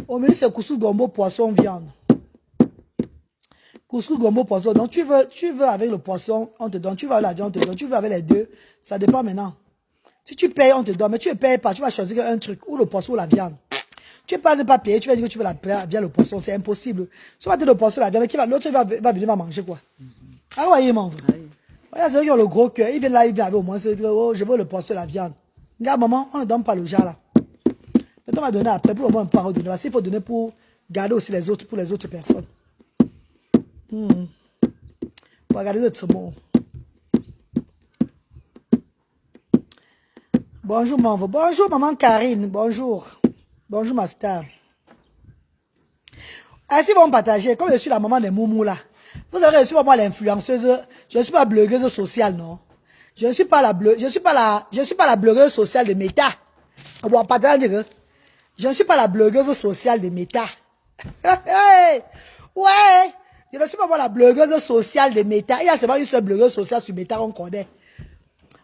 Au menu, c'est couscous gombo, poisson, viande. Couscous gombo, poisson. Donc, tu veux avec le poisson, on te donne. Tu veux avec la viande, on te donne. Tu veux avec les deux. Ça dépend maintenant. Si tu payes, on te donne. Mais tu ne payes pas. Tu vas choisir un truc. Ou le poisson ou la viande. Tu ne peux pas ne pas payer. Tu vas dire que tu veux la viande, le poisson. C'est impossible. Si on va te le poisson, la viande, l'autre va venir manger quoi? Ah ouais, mon frère. Regarde, ceux qui ont le gros cœur. Ils viennent là, ils viennent avec au moins. Oh, je veux le poisson, la viande. Regarde, maman, on ne donne pas le genre là. Mais on va donner après pour au moins pas redonner. Parce qu'il faut donner pour garder aussi les autres, pour les autres personnes. Pour regarder notre mot. Bonjour, maman. Bonjour, maman Karine. Bonjour. Bonjour, ma star. Ainsi, ils vont partager. Comme je suis la maman des moumous là. Vous savez, je ne suis pas moi l'influenceuse. Je ne suis pas blogueuse sociale, non. Je ne suis pas la blogueuse sociale de Meta. Je ne suis pas la blogueuse sociale de Meta. Ouais. Je ne suis pas moi la blogueuse sociale de Meta. Il y a seulement une seule blogueuse sociale sur Meta qu'on connaît.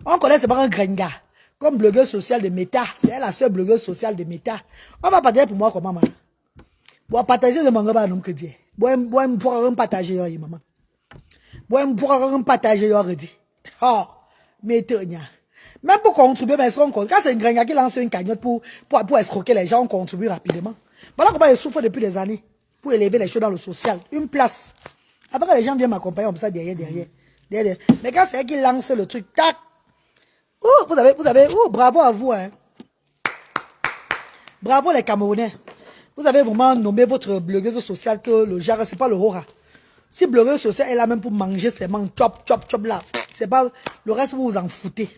On connaît seulement un gringa. Comme blogueuse sociale de Meta. C'est la seule blogueuse sociale de Meta. On va partager pour moi comment, maman. Bon, partager de mon gars, non, que Dieu. Bon, pour partager, maman. Bon, pour partager, oh, mais même pour contribuer, mais quand c'est une gringa qui lance une cagnotte pour escroquer les gens, on contribue rapidement. Voilà comment je souffre depuis des années pour élever les choses dans le social. Une place. Après que les gens viennent m'accompagner comme ça derrière. Mais quand c'est elle qui lance le truc, tac. Oh, vous avez, oh, bravo à vous, hein. Bravo les Camerounais. Vous avez vraiment nommé votre blogueuse sociale que le genre, c'est pas le hora. Si blogueuse sociale est là même pour manger seulement chop là, c'est pas, le reste vous vous en foutez.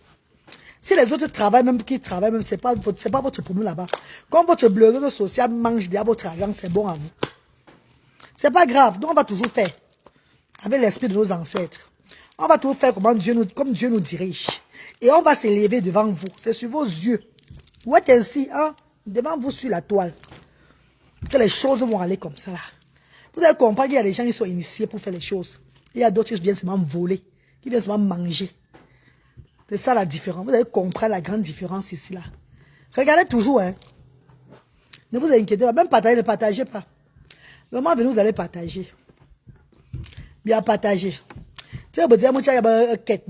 Si les autres travaillent même, qui travaillent même, c'est pas votre problème là-bas. Quand votre blogueuse sociale mange déjà votre argent, c'est bon à vous. C'est pas grave, donc on va toujours faire. Avec l'esprit de nos ancêtres. On va toujours faire comme Dieu nous dirige. Et on va s'élever devant vous. C'est sur vos yeux. Vous êtes ainsi, hein, devant vous sur la toile. Que les choses vont aller comme ça là. Vous allez comprendre qu'il y a des gens qui sont initiés pour faire les choses. Il y a d'autres qui viennent seulement voler, qui viennent seulement manger. C'est ça la différence. Vous allez comprendre la grande différence ici là. Regardez toujours, hein. Ne vous inquiétez pas, même partager, ne partagez pas. Le moment venu, vous allez partager. Bien partager. Tu sais, il y a une quête,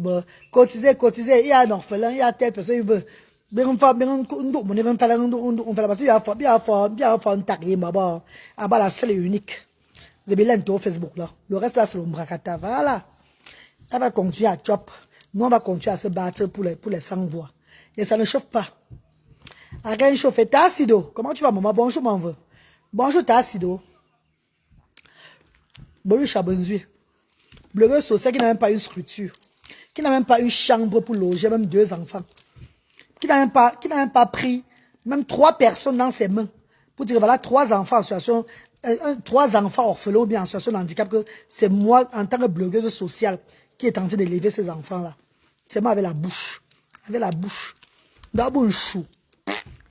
cotiser, il y a un orphelin, il y a telle personne, il veut. Bien la seule et unique. C'est bien au Facebook là. Le reste là c'est le bracata. Voilà. Elle va continuer à chop. Nous on va continuer à se battre pour les sans voix. Et ça ne chauffe pas. Rien chauffé. T'as acido. Comment tu vas, maman? Bonjour, m'en veux. Bonjour, t'as acido. Bonjour, Chabonzui. Blogueur social qui n'a même pas une structure. Qui n'a même pas une chambre pour loger, même 2 enfants. Qui n'a même pas pris même 3 personnes dans ses mains. Pour dire, voilà, 3 enfants en situation, 3 enfants orphelins ou bien en situation de handicap, que c'est moi, en tant que blogueuse sociale, qui est en train d'élever ces enfants-là. C'est moi avec la bouche. Avec la bouche. D'abord un chou.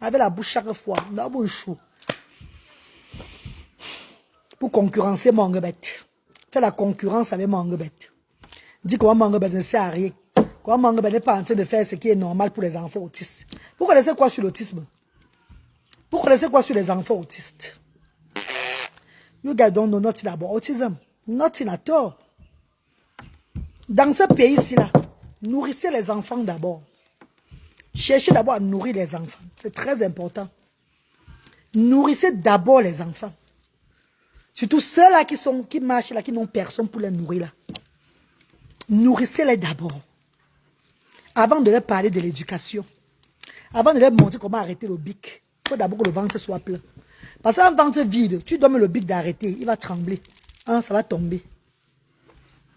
Avec la bouche chaque fois. D'abord un chou. Pour concurrencer Manguebet. Fais la concurrence avec Manguebet. Dis comment Manguebet ne sert à rien. Comment Manguebet n'est pas en train de faire ce qui est normal pour les enfants autistes. Vous connaissez quoi sur l'autisme? Vous connaissez quoi sur les enfants autistes? You guys don't know nothing about autism. Nothing at all. Dans ce pays-ci, là, nourrissez les enfants d'abord. Cherchez d'abord à nourrir les enfants. C'est très important. Nourrissez d'abord les enfants. Surtout ceux-là qui marchent là, qui n'ont personne pour les nourrir là. Nourrissez-les d'abord. Avant de leur parler de l'éducation. Avant de leur montrer comment arrêter le bic. Il faut d'abord que le ventre soit plein. Parce qu'un ventre vide, tu donnes le bic d'arrêter, il va trembler. Hein, ça va tomber.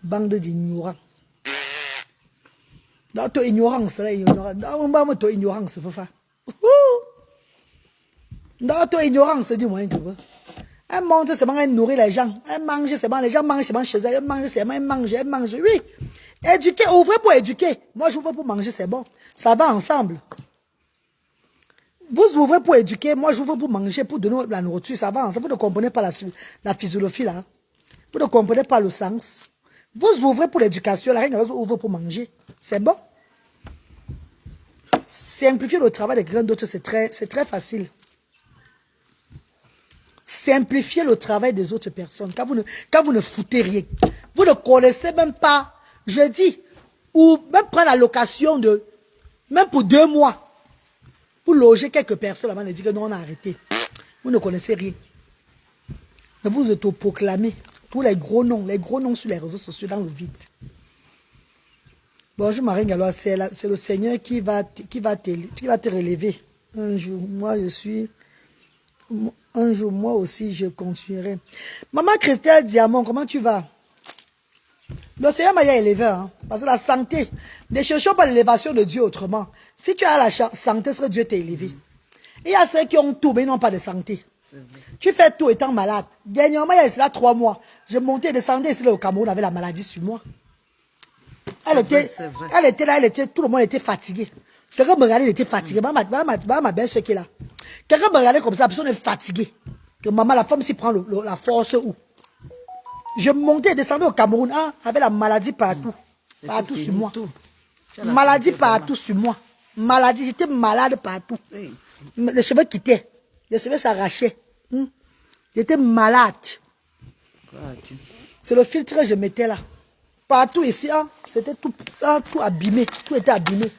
Bande d'ignorants. Dans ton ignorance, là, ignorant. Dans ton ignorance, Fafa. Dans ton ignorance, dis-moi un peu. Elle monte seulement, elle nourrit les gens. Elle mange seulement, les gens mangent seulement chez elle. Elle mange seulement, elle mange. Oui. Éduquer, ouvrez pour éduquer. Moi, j'ouvre pour manger, c'est bon. Ça va ensemble. Vous ouvrez pour éduquer, moi, j'ouvre pour manger, pour donner la nourriture, ça va ensemble. Vous ne comprenez pas la physiologie, là. Vous ne comprenez pas le sens. Vous ouvrez pour l'éducation, la reine ouvre pour manger. C'est bon. Simplifier le travail des grains d'autres, c'est très facile. Simplifier le travail des autres personnes. Quand vous ne foutez rien. Vous ne connaissez même pas, je dis, ou même prendre la location de, même pour 2 mois, pour loger quelques personnes avant de dire que non, on a arrêté. Vous ne connaissez rien. Mais vous autoproclamez pour les gros noms sur les réseaux sociaux dans le vide. Bonjour Marie Gallois, c'est le Seigneur qui va te relever. Un jour, moi aussi, je continuerai. Maman Christelle Diamant, comment tu vas? Le Seigneur m'a élevé, hein, parce que la santé, ne cherchons pas l'élévation de Dieu autrement. Si tu as la santé, c'est que Dieu t'a élevé. Et il y a ceux qui ont tout, mais ils n'ont pas de santé. Tu fais tout étant malade. Dernièrement, il y a là 3 mois, je montais et descendais ici là, au Cameroun avec la maladie sur moi. Elle était là, tout le monde était fatigué. Quelqu'un me regardait, il était fatigué. Ma belle-sœur qui est là. Quelqu'un me regardait comme ça, la personne est fatiguée. Que maman, la femme s'y prend la force où. Je montais et descendais au Cameroun hein, avec la maladie partout. Partout sur moi. Maladie partout sur moi. Maladie, j'étais malade partout. Les cheveux quittaient. Les cheveux s'arrachaient. J'étais malade. C'est le filtre que je mettais là. Partout ici, hein, c'était tout abîmé. Tout était abîmé.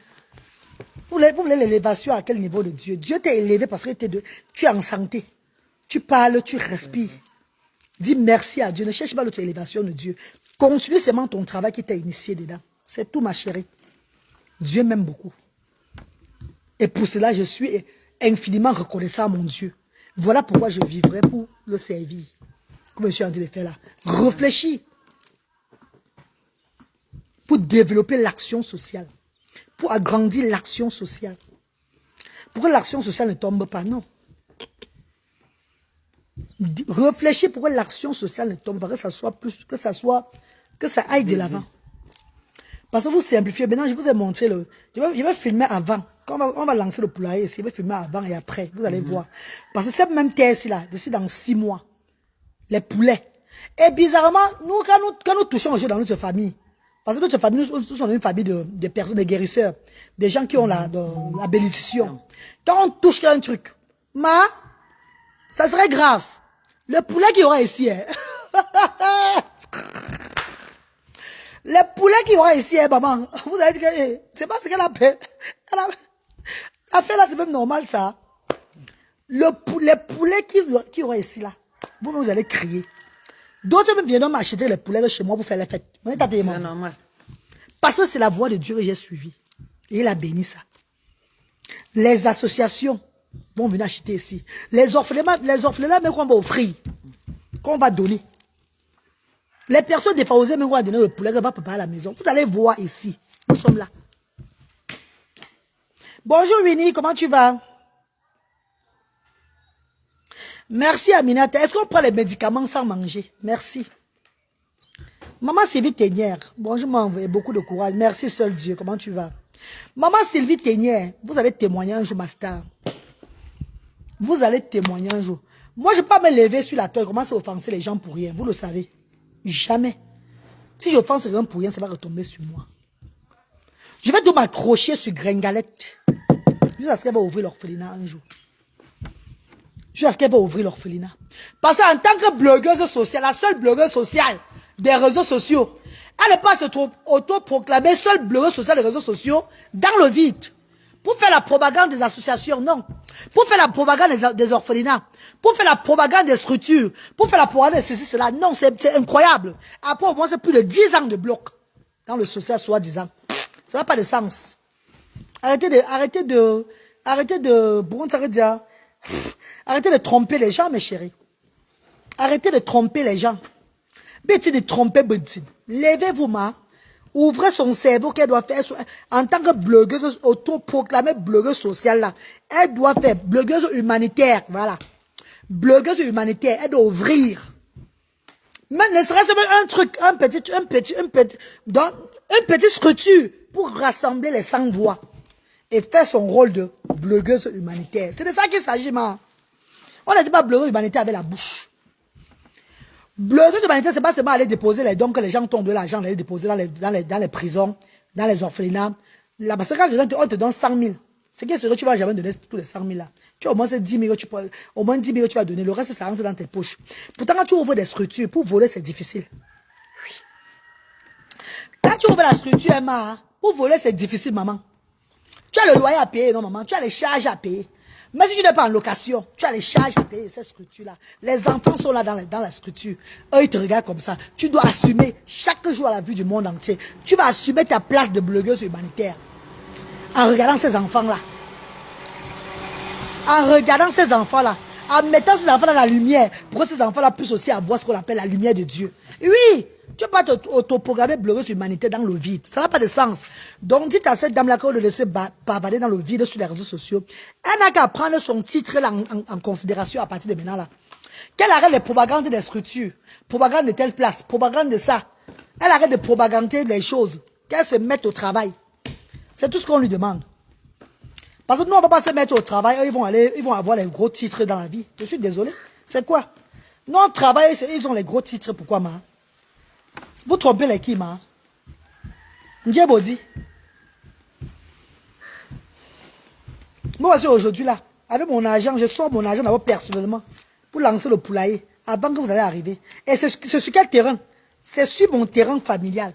Vous voulez l'élévation à quel niveau de Dieu? Dieu t'a élevé parce que tu es en santé. Tu parles, tu respires. Dis merci à Dieu. Ne cherche pas l'autre élévation de Dieu. Continue seulement ton travail qui t'a initié dedans. C'est tout, ma chérie. Dieu m'aime beaucoup. Et pour cela, je suis infiniment reconnaissant à mon Dieu. Voilà pourquoi je vivrai pour le servir. Comme je suis en train de faire là. Réfléchis. Pour développer l'action sociale. Pour agrandir l'action sociale. Pour que l'action sociale ne tombe pas, non. Réfléchis pour que l'action sociale ne tombe pas, que ça soit plus, que ça aille de l'avant. Parce que vous simplifiez. Maintenant, je vous ai montré je vais filmer avant. Quand on va lancer le poulailler ici, je vais filmer avant et après. Vous allez voir. Parce que cette même terre-ci là, d'ici dans 6 mois, les poulets. Et bizarrement, nous, quand nous touchons au jeu dans notre famille, parce que notre famille, nous sommes une famille de personnes, de guérisseurs, des gens qui ont la bénédiction. Quand on touche un truc, ça serait grave. Le poulet qu'il y aura ici, hein. Le poulet qu'il y aura ici, hein, maman. Vous avez dit que c'est pas ce qu'elle a fait. Elle a fait là, c'est même normal ça. Les poulets qu'il y aura ici là, vous allez crier. D'autres même viendront m'acheter les poulets de chez moi pour faire les fêtes. C'est normal. Parce que c'est la voie de Dieu que j'ai suivie. Et il a béni ça. Les associations, vont venir acheter ici. Les orphelins, mais qu'on va offrir, qu'on va donner. Les personnes défavorisées, mais qu'on va donner le poulet qu'on va préparer à la maison. Vous allez voir ici. Nous sommes là. Bonjour Winnie, comment tu vas? Merci Aminata. Est-ce qu'on prend les médicaments sans manger? Merci. Maman Sylvie Ténière. Bonjour, m'a envoyé beaucoup de courage. Merci seul Dieu. Comment tu vas? Maman Sylvie Ténière, vous allez témoigner un jour, ma star. Vous allez témoigner un jour. Moi, je ne vais pas me lever sur la toile et commencer à offenser les gens pour rien. Vous le savez. Jamais. Si j'offense quelqu'un pour rien, ça va retomber sur moi. Je vais tout m'accrocher sur Gringalette. Jusqu'à ce qu'elle va ouvrir l'orphelinat un jour. Jusqu'à ce qu'elle va ouvrir l'orphelinat. Parce qu'en tant que blogueuse sociale, la seule blogueuse sociale des réseaux sociaux, elle ne peut pas se auto-proclamer seule blogueuse sociale des réseaux sociaux dans le vide. Pour faire la propagande des associations, non. Pour faire la propagande des orphelinats. Pour faire la propagande des structures. Pour faire la propagande de ceci, cela. Non, c'est incroyable. Après, au moins, c'est plus de 10 ans de bloc dans le social, soi-disant. Ça n'a pas de sens. Arrêtez de tromper les gens, mes chéris. Arrêtez de tromper les gens. Arrêtez de tromper Bentine. Levez-vous, ma. Ouvrez son cerveau qu'elle doit faire. En tant que blogueuse, autoproclamée blogueuse sociale, là. Elle doit faire blogueuse humanitaire. Voilà. Blogueuse humanitaire. Elle doit ouvrir. Mais ne serait-ce que un truc, une petite structure pour rassembler les sans-voix. Et faire son rôle de blogueuse humanitaire. C'est de ça qu'il s'agit, ma. On ne dit pas blogueuse humanitaire avec la bouche. Blogueuse humanitaire, c'est pas seulement aller déposer les dons que les gens t'ont de l'argent, aller déposer dans les prisons, dans les orphelinats. Là, parce que quand on te donne 100 000, c'est que tu vas jamais donner tous les 100 000 là. Tu as au moins 10 000 au moins 10 000 que tu vas donner. Le reste, ça rentre dans tes poches. Pourtant, quand tu ouvres des structures, pour voler, c'est difficile. Oui. Quand tu ouvres la structure, Emma, pour voler, c'est difficile, maman. Tu as le loyer à payer, non, maman. Tu as les charges à payer. Mais si tu n'es pas en location, tu as les charges à payer, cette structure-là. Les enfants sont là dans la structure. Eux, ils te regardent comme ça. Tu dois assumer chaque jour à la vue du monde entier. Tu vas assumer ta place de blogueuse humanitaire. En regardant ces enfants-là. En regardant ces enfants-là. En mettant ces enfants dans la lumière. Pour que ces enfants-là puissent aussi avoir ce qu'on appelle la lumière de Dieu. Et oui! Tu ne peux pas t'autoprogrammer blogueuse humanité dans le vide. Ça n'a pas de sens. Donc, dites à cette dame-là qu'on le laisse bavader dans le vide sur les réseaux sociaux. Elle n'a qu'à prendre son titre là, en considération à partir de maintenant. Là. Qu'elle arrête les propagandes des structures. Propagande de telle place. Propagande de ça. Elle arrête de propagander les choses. Qu'elle se mette au travail. C'est tout ce qu'on lui demande. Parce que nous, on ne va pas se mettre au travail. Eux, ils vont avoir les gros titres dans la vie. Je suis désolé. C'est quoi? Nous, on travaille, ils ont les gros titres. Pourquoi, ma? Vous trompez les qui, ma? Ndjebodi. Moi, voici aujourd'hui là, avec mon argent, je sors mon argent d'abord personnellement pour lancer le poulailler avant que vous allez arriver. Et c'est sur quel terrain? C'est sur mon terrain familial.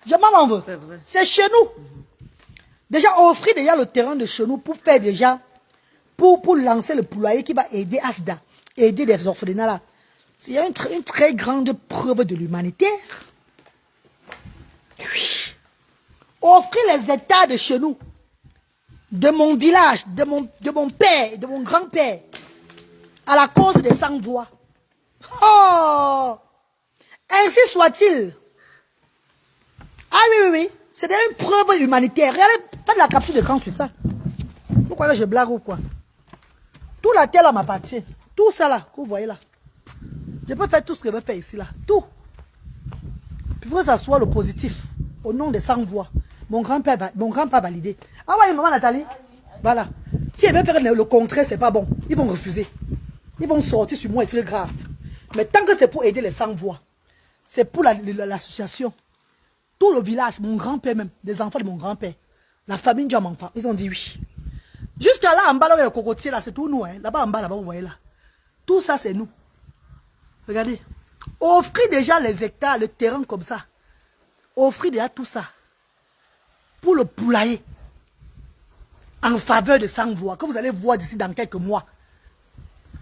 Je m'en veux. C'est chez nous. Déjà, offrir déjà le terrain de chez nous pour faire déjà, pour lancer le poulailler qui va aider Asda, aider les orphelinats là. Il y a une très grande preuve de l'humanitaire. Oui. Offrir les hectares de chez nous, de mon village, de mon père, de mon grand-père, à la cause des sans-voix. Oh! Ainsi soit-il. Ah oui. C'est une preuve humanitaire. Regardez, pas de la capture d'écran sur ça. Vous croyez que je blague ou quoi? Tout la terre là m'appartient. Tout ça là, que vous voyez là. Je peux faire tout ce que je veux faire ici, là. Tout. Puis que ça soit le positif. Au nom des sans-voix. Mon grand-père va valider. Ah ouais, maman Nathalie. Voilà. Si elle veut faire le contraire, c'est pas bon. Ils vont refuser. Ils vont sortir sur moi et c'est grave. Mais tant que c'est pour aider les sans-voix, c'est pour l'association. Tout le village, mon grand-père même, des enfants de mon grand-père, la famille de mon enfant, ils ont dit oui. Jusqu'à là, en bas, là, le cocotier, là, c'est tout nous. Hein. Là-bas, en bas, là-bas, vous voyez là. Tout ça, c'est nous. Regardez. Offrez déjà les hectares, le terrain comme ça. Offrez déjà tout ça. Pour le poulailler. En faveur de sans-voix. Que vous allez voir d'ici dans quelques mois.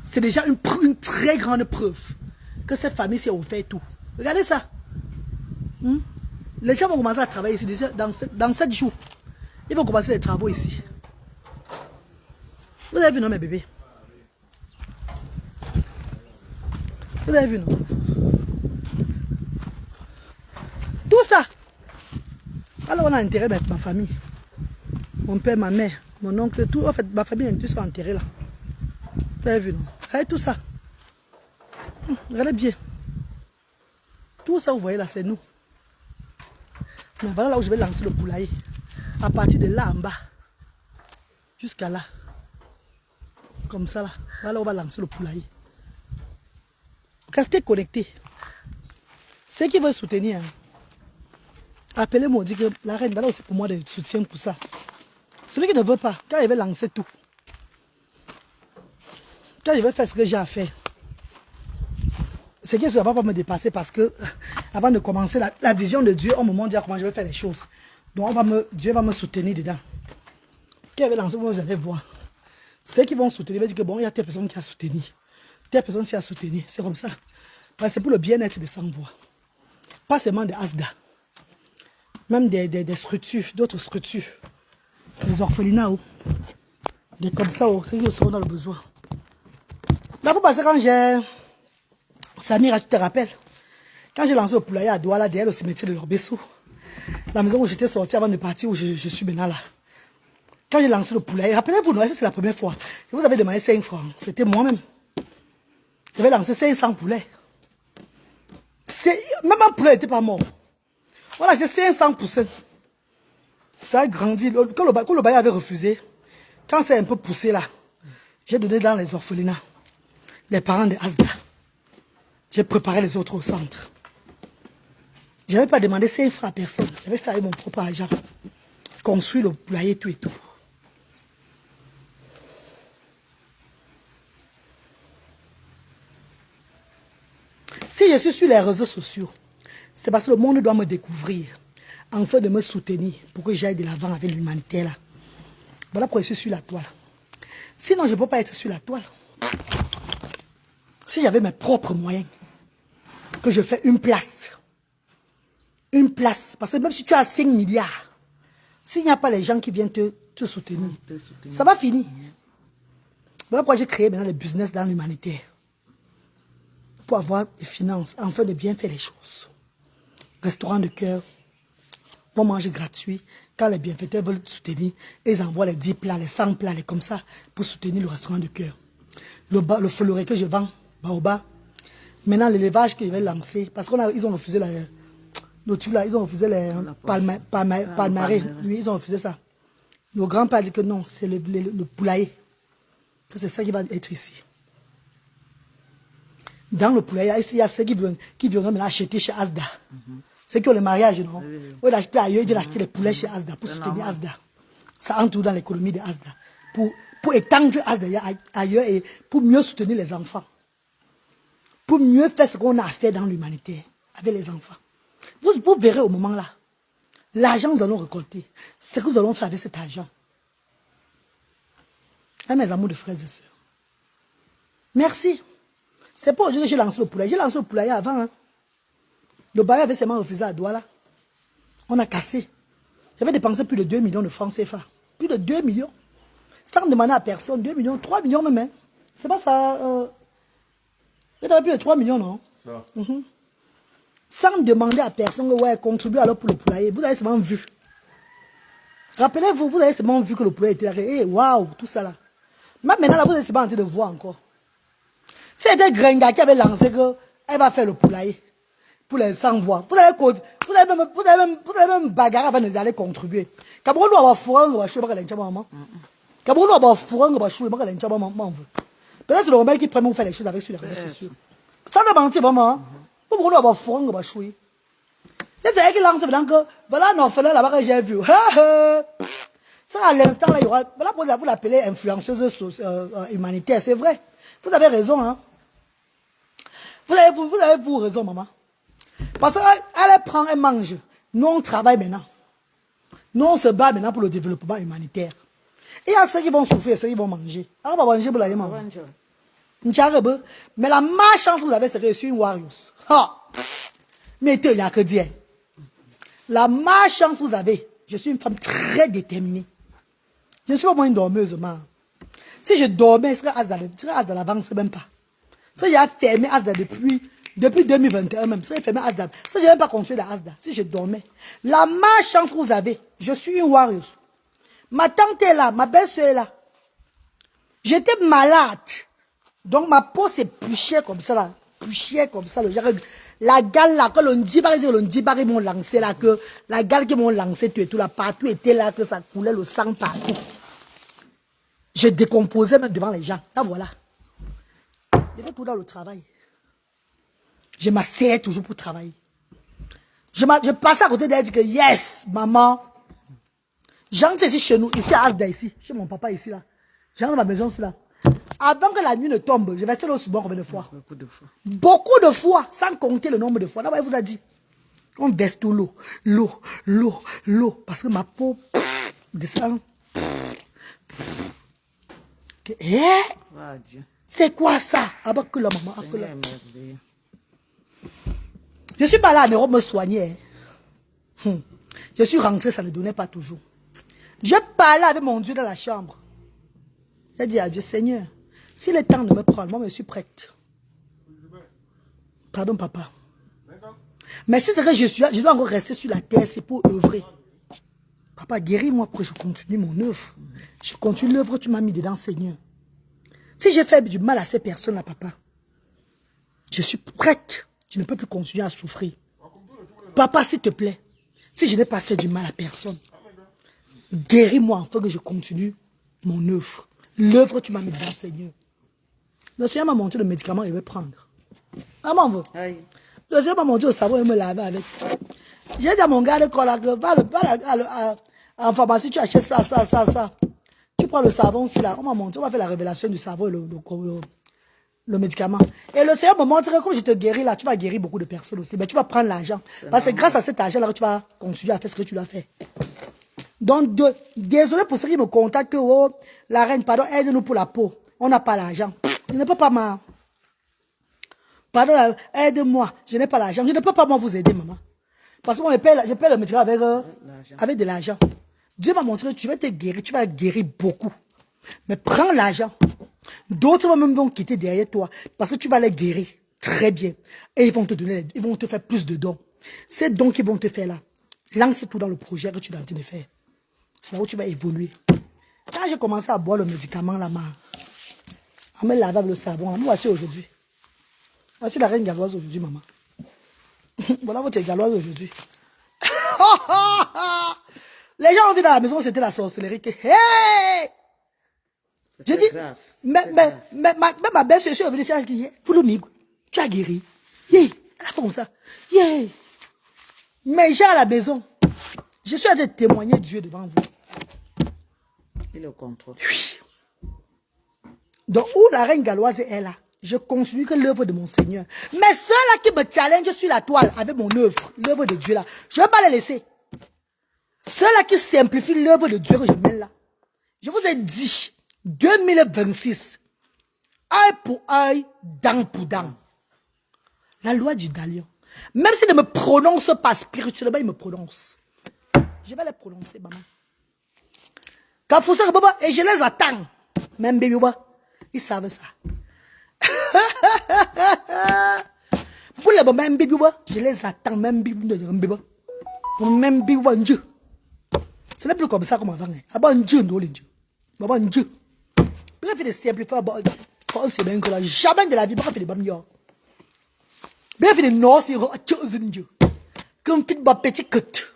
C'est déjà une très grande preuve. Que cette famille s'est offert tout. Regardez ça. Les gens vont commencer à travailler ici dans 7 jours. Ils vont commencer les travaux ici. Vous avez vu, non, mes bébés? Vous avez vu, non? Tout ça. Alors, on a enterré ma famille. Mon père, ma mère, mon oncle, tout. En fait, ma famille, tous sont enterrés là. Vous avez vu, non? Regardez tout ça. Regardez bien. Tout ça, vous voyez là, c'est nous. Mais voilà là où je vais lancer le poulailler. À partir de là en bas. Jusqu'à là. Comme ça là. Voilà où on va lancer le poulailler. Restez connectés. Ceux qui veulent soutenir, appelez-moi, dit que la reine, voilà aussi pour moi de soutien pour ça. Celui qui ne veut pas, quand il veut lancer tout, quand il veut faire ce que j'ai à faire, c'est que ça ne va pas me dépasser parce que avant de commencer la vision de Dieu, on me montre comment je vais faire les choses. Donc Dieu va me soutenir dedans. Quand il veut lancer, vous allez voir. Ceux qui vont soutenir, ils vont dire que bon, il y a telle personne qui a soutenu. Telle personne qui a soutenu. C'est comme ça. Parce que c'est pour le bien-être des sans-voix. Pas seulement des Asda. Même des structures, d'autres structures. Des orphelinats, des comme ça, ceux qui seront dans le besoin. Là, vous passez quand j'ai... Samira, tu te rappelles? Quand j'ai lancé le poulailler à Douala, derrière le cimetière de l'Orbessou, la maison où j'étais sorti avant de partir, où je suis maintenant là. Quand j'ai lancé le poulailler, rappelez-vous, c'est la première fois. Je vous avais demandé 5 francs. C'était moi-même. J'avais lancé 500 poulets. Même un poulet n'était pas mort. Voilà, j'ai 500 poussins. Ça a grandi. Quand le bail avait refusé, quand c'est un peu poussé là, j'ai donné dans les orphelinats. Les parents de Asda. J'ai préparé les autres au centre. Je n'avais pas demandé 5 francs à personne. J'avais fait avec mon propre argent. Construire le poulailler, tout et tout. Si je suis sur les réseaux sociaux, c'est parce que le monde doit me découvrir, afin de me soutenir, pour que j'aille de l'avant avec l'humanité là. Voilà pourquoi je suis sur la toile. Sinon, je ne peux pas être sur la toile. Si j'avais mes propres moyens, que je fais une place, parce que même si tu as 5 milliards, s'il n'y a pas les gens qui viennent te soutenir, ça va finir. Voilà pourquoi j'ai créé maintenant le business dans l'humanitaire. Pour avoir des finances, afin de bien faire les choses. Restaurant de cœur, vont manger gratuit. Quand les bienfaiteurs veulent soutenir, ils envoient les 10 plats, les 100 plats, les comme ça, pour soutenir le restaurant de cœur. Le fleuret que je vends, Baoba. Maintenant, l'élevage que je vais lancer, parce qu'ils ont refusé ils ont refusé les palmarès. Oui, ils ont refusé ça. Le grand-père a dit que non, c'est le poulailler. C'est ça qui va être ici. Dans le poulailler, il y a ceux qui viennent maintenant acheter chez Asda. Ceux qui ont le mariage, non? Ou d'acheter ailleurs, ils viennent acheter les poulets chez Asda pour soutenir Asda. Ça entre dans l'économie de Asda. Pour étendre Asda ailleurs et pour mieux soutenir les enfants. Pour mieux faire ce qu'on a fait dans l'humanité avec les enfants. Vous verrez au moment là, l'argent que nous allons récolter, ce que nous allons faire avec cet argent. Ah, mes amours de frères et sœurs. Merci. C'est pas aujourd'hui que j'ai lancé le poulailler. J'ai lancé le poulailler avant. Hein. Le bail avait seulement refusé à Douala. On a cassé. J'avais dépensé plus de 2 millions de francs CFA. Plus de 2 millions. Sans demander à personne. 2 millions, 3 millions même. Hein. C'est pas ça. J'avais plus de 3 millions, non? Ça. Sans demander à personne, ouais, contribuer alors pour le poulailler. Vous avez seulement vu. Rappelez-vous, vous avez seulement vu que le poulailler était là. Hey, waouh, tout ça là. Mais maintenant, là, vous êtes seulement en train de voir encore. C'était Grenga qui avait lancé qu'elle va faire le poulailler pour les sans-voix. Vous allez même bagarrer avant d'aller contribuer. Cameroun doit avoir fourré, on va chouer, on va faire maman. Cameroun doit avoir fourré, on va chouer, on va faire maman. Peut-être c'est le rebelle qui prend faire les choses avec sur les réseaux sociaux. Ça ne mentir, maman. Pour doit avoir fourré, on va chouer. C'est elle qui lance maintenant que voilà un orphelin là-bas que j'ai vu. Ça à l'instant là, il y aura. Voilà pour vous l'appeler influenceuse humanitaire, c'est vrai. Vous avez raison, hein. Vous avez raison, maman. Parce qu'elle prend, elle mange. Nous, on travaille maintenant. Nous, on se bat maintenant pour le développement humanitaire. Et il y a ceux qui vont souffrir et ceux qui vont manger. Alors, on va manger pour la maman. Mais la malchance que vous avez, c'est que je suis une warrior. Mais il n'y a que dire. La malchance que vous avez, je suis une femme très déterminée. Je ne suis pas moi une dormeuse, maman. Si je dormais, je serais Asda l'avance même pas. Si j'ai fermé Asda depuis 2021 même, si j'ai fermé Asda, si je n'ai même pas continué la Asda, si je dormais. La malchance que vous avez, je suis une warrior. Ma tante est là, ma belle-soeur est là. J'étais malade. Donc ma peau s'est puchée comme ça là. Puchée comme ça. La gale là, que l'on m'ont lancé là, que la gale qui m'ont lancé, tout là, partout était là, que ça coulait le sang partout. J'ai décomposé même devant les gens. Là voilà. J'étais tout dans le travail. Je m'asseyais toujours pour travailler. Je passais à côté d'elle et disais que yes, maman. J'entre ici chez nous, ici à Asda, ici, chez mon papa ici là. J'entre dans ma maison ici là. Avant que la nuit ne tombe, je vais essayer l'eau combien de fois? Beaucoup de fois. Beaucoup de fois, sans compter le nombre de fois. Là-bas, il vous a dit. On baisse tout l'eau. L'eau. Parce que ma peau descend. C'est quoi ça? Ah bah que la maman. Je suis pas là en Europe me soigner. Je suis rentré, ça ne donnait pas toujours. Je parlais avec mon Dieu dans la chambre. J'ai dit à Dieu, Seigneur, s'il est temps de me prendre, moi je suis prête. Pardon papa. Mais si c'est que je dois encore rester sur la terre, c'est pour œuvrer. Papa, guéris-moi pour que je continue mon œuvre. Je continue l'œuvre que tu m'as mis dedans, Seigneur. Si j'ai fait du mal à ces personnes-là, papa, je suis prête. Je ne peux plus continuer à souffrir. Papa, s'il te plaît, si je n'ai pas fait du mal à personne, guéris-moi afin que je continue mon œuvre. L'œuvre que tu m'as mis dedans, Seigneur. Le Seigneur m'a montré le médicament qu'il veut prendre. Ah, mon veut. Le Seigneur m'a montré le savon et me laver avec. J'ai dit à mon gars de corps là, en pharmacie, tu achètes ça. Tu prends le savon aussi là. On m'a montré, on m'a fait la révélation du savon et le médicament. Et le Seigneur me montre que comme je te guéris là, tu vas guérir beaucoup de personnes aussi. Mais tu vas prendre l'argent. Parce que grâce à cet argent-là, tu vas continuer à faire ce que tu dois faire. Donc, désolé pour ceux qui me contactent. Oh, la reine, pardon, aide-nous pour la peau. On n'a pas l'argent. Je ne peux pas ma... Pardon, aide-moi. Je n'ai pas l'argent. Je ne peux pas moi vous aider, maman. Parce que moi, je paie le médicament avec de l'argent. Dieu m'a montré que tu vas te guérir. Tu vas guérir beaucoup. Mais prends l'argent. D'autres même vont quitter derrière toi. Parce que tu vas les guérir très bien. Et ils vont te faire plus de dons. Ces dons qu'ils vont te faire là. Lance tout dans le projet que tu es en train de faire. C'est là où tu vas évoluer. Quand j'ai commencé à boire le médicament là, à me laver avec le savon, là, moi voici aujourd'hui. Voici la reine galloise aujourd'hui, maman. Voilà votre galloise aujourd'hui. Les gens ont vu dans la maison, c'était la sorcellerie. Hey! Je dis, mais ma belle-sœur est venue, c'est qui tu as guéri. Yeah, elle a fait comme ça. Yeah. Mais j'ai à la maison. Je suis en train de témoigner Dieu devant vous. Il le contrôle. Oui. Donc, où la reine galloise est là, je continue que l'œuvre de mon Seigneur. Mais ceux-là qui me challenge sur la toile avec mon œuvre, l'œuvre de Dieu là, je ne vais pas les laisser. Ceux-là qui simplifient l'œuvre de Dieu que je mène là. Je vous ai dit, 2026, œil pour œil, dent pour dent. La loi du Dalion. Même s'ils ne me prononcent pas spirituellement, ils me prononcent. Je vais les prononcer, maman. Et je les attends. Même bébé, ils savent ça. Pour les même bébé, je les attends. Même bébé, même bébé, Dieu. Ce n'est plus comme ça comme avant. Avant Dieu, nous, Dieu. Avant Dieu. Bref, il est simplifié. Jamais de la vie, bref, il est bon. Bref, il est non, c'est Dieu. Comme petit cut.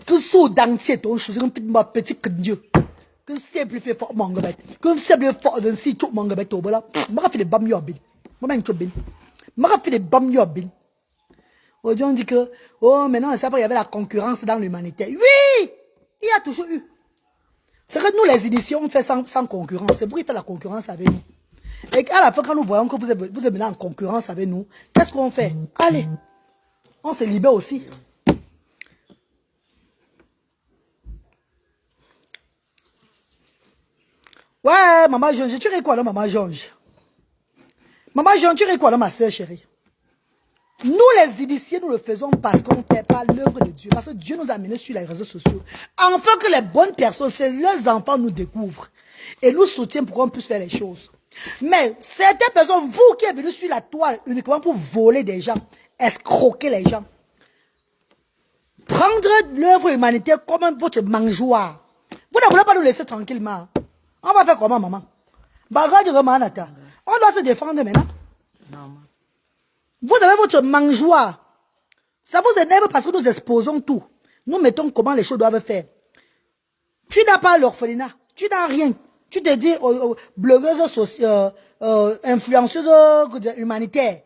Que sous d'entier ton chose, comme petit Dieu. Que simplifié fort mangabet. Que simplifié fort d'un si tout mangabet au bola. M'a fait des bam yobin. M'a fait des m'a fait des bam yobin. Aujourd'hui, on dit que, oh, maintenant, c'est après, il y avait la concurrence dans l'humanité. Oui! Il y a toujours eu. C'est que nous, les initiés, on fait sans concurrence. C'est vous qui faites la concurrence avec nous. Et à la fin, quand nous voyons que vous êtes maintenant en concurrence avec nous, qu'est-ce qu'on fait? Allez, on se libère aussi. Ouais, maman Jonge, tu ris quoi là, maman Jonge? Maman Jonge, tu ris quoi là, ma soeur chérie? Nous, les initiés, nous le faisons parce qu'on ne fait pas l'œuvre de Dieu. Parce que Dieu nous a amenés sur les réseaux sociaux. Afin que les bonnes personnes, c'est leurs enfants nous découvrent. et nous soutient pour qu'on puisse faire les choses. Mais certaines personnes, vous qui êtes venus sur la toile uniquement pour voler des gens, escroquer les gens, prendre l'œuvre humanitaire comme votre mangeoire, vous ne voulez pas nous laisser tranquillement. On va faire comment, maman? On doit se défendre maintenant. Non. Vous avez votre mangeoire. Ça vous énerve parce que nous exposons tout. Nous mettons comment les choses doivent faire. Tu n'as pas l'orphelinat. Tu n'as rien. Tu te dis blogueuse influenceuse humanitaire.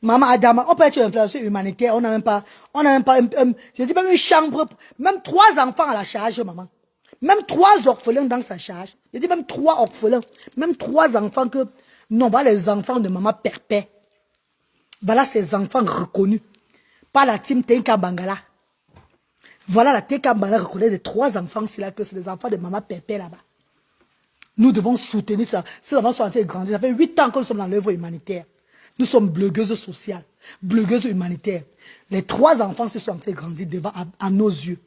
Maman Adama, on peut être influenceuse humanitaire. On n'a même pas, je dis même une chambre, même 3 enfants à la charge, maman. Même 3 orphelins dans sa charge. Je dis même 3 orphelins. Même 3 enfants que, non, pas les enfants de maman Perpé. Voilà ces enfants reconnus. Pas la team Tenka Bangala. Voilà la Tenka Bangala reconnaît les 3 enfants, c'est là que c'est les enfants de maman Perpé là-bas. Nous devons soutenir ça. Ces enfants sont en train de grandir. Ça fait 8 ans que nous sommes dans l'œuvre humanitaire. Nous sommes blogueuses sociales, blogueuses humanitaires. Les 3 enfants se sont en train de grandir devant à nos yeux.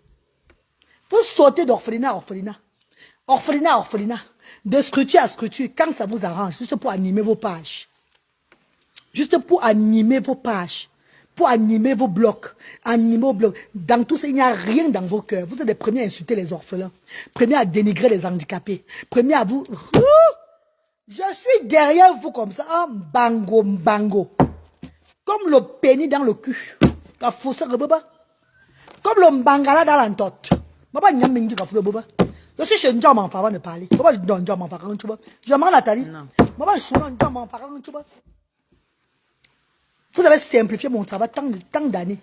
Vous sautez d'orphelinat à orphelinat. Orphelinat à orphelinat. De structure à structure, quand ça vous arrange, juste pour animer vos pages. Juste pour animer vos pages. Pour animer vos blocs. Animer vos blocs. Dans tout ça, il n'y a rien dans vos cœurs. Vous êtes les premiers à insulter les orphelins. Premiers à dénigrer les handicapés. Premiers à vous... Je suis derrière vous comme ça. En bango, bango. Comme le pénis dans le cul. Comme le mbangala dans l'entote. Je suis chez Ndjam en avant de parler. Je m'en Nathalie. Vous avez simplifié mon travail tant d'années.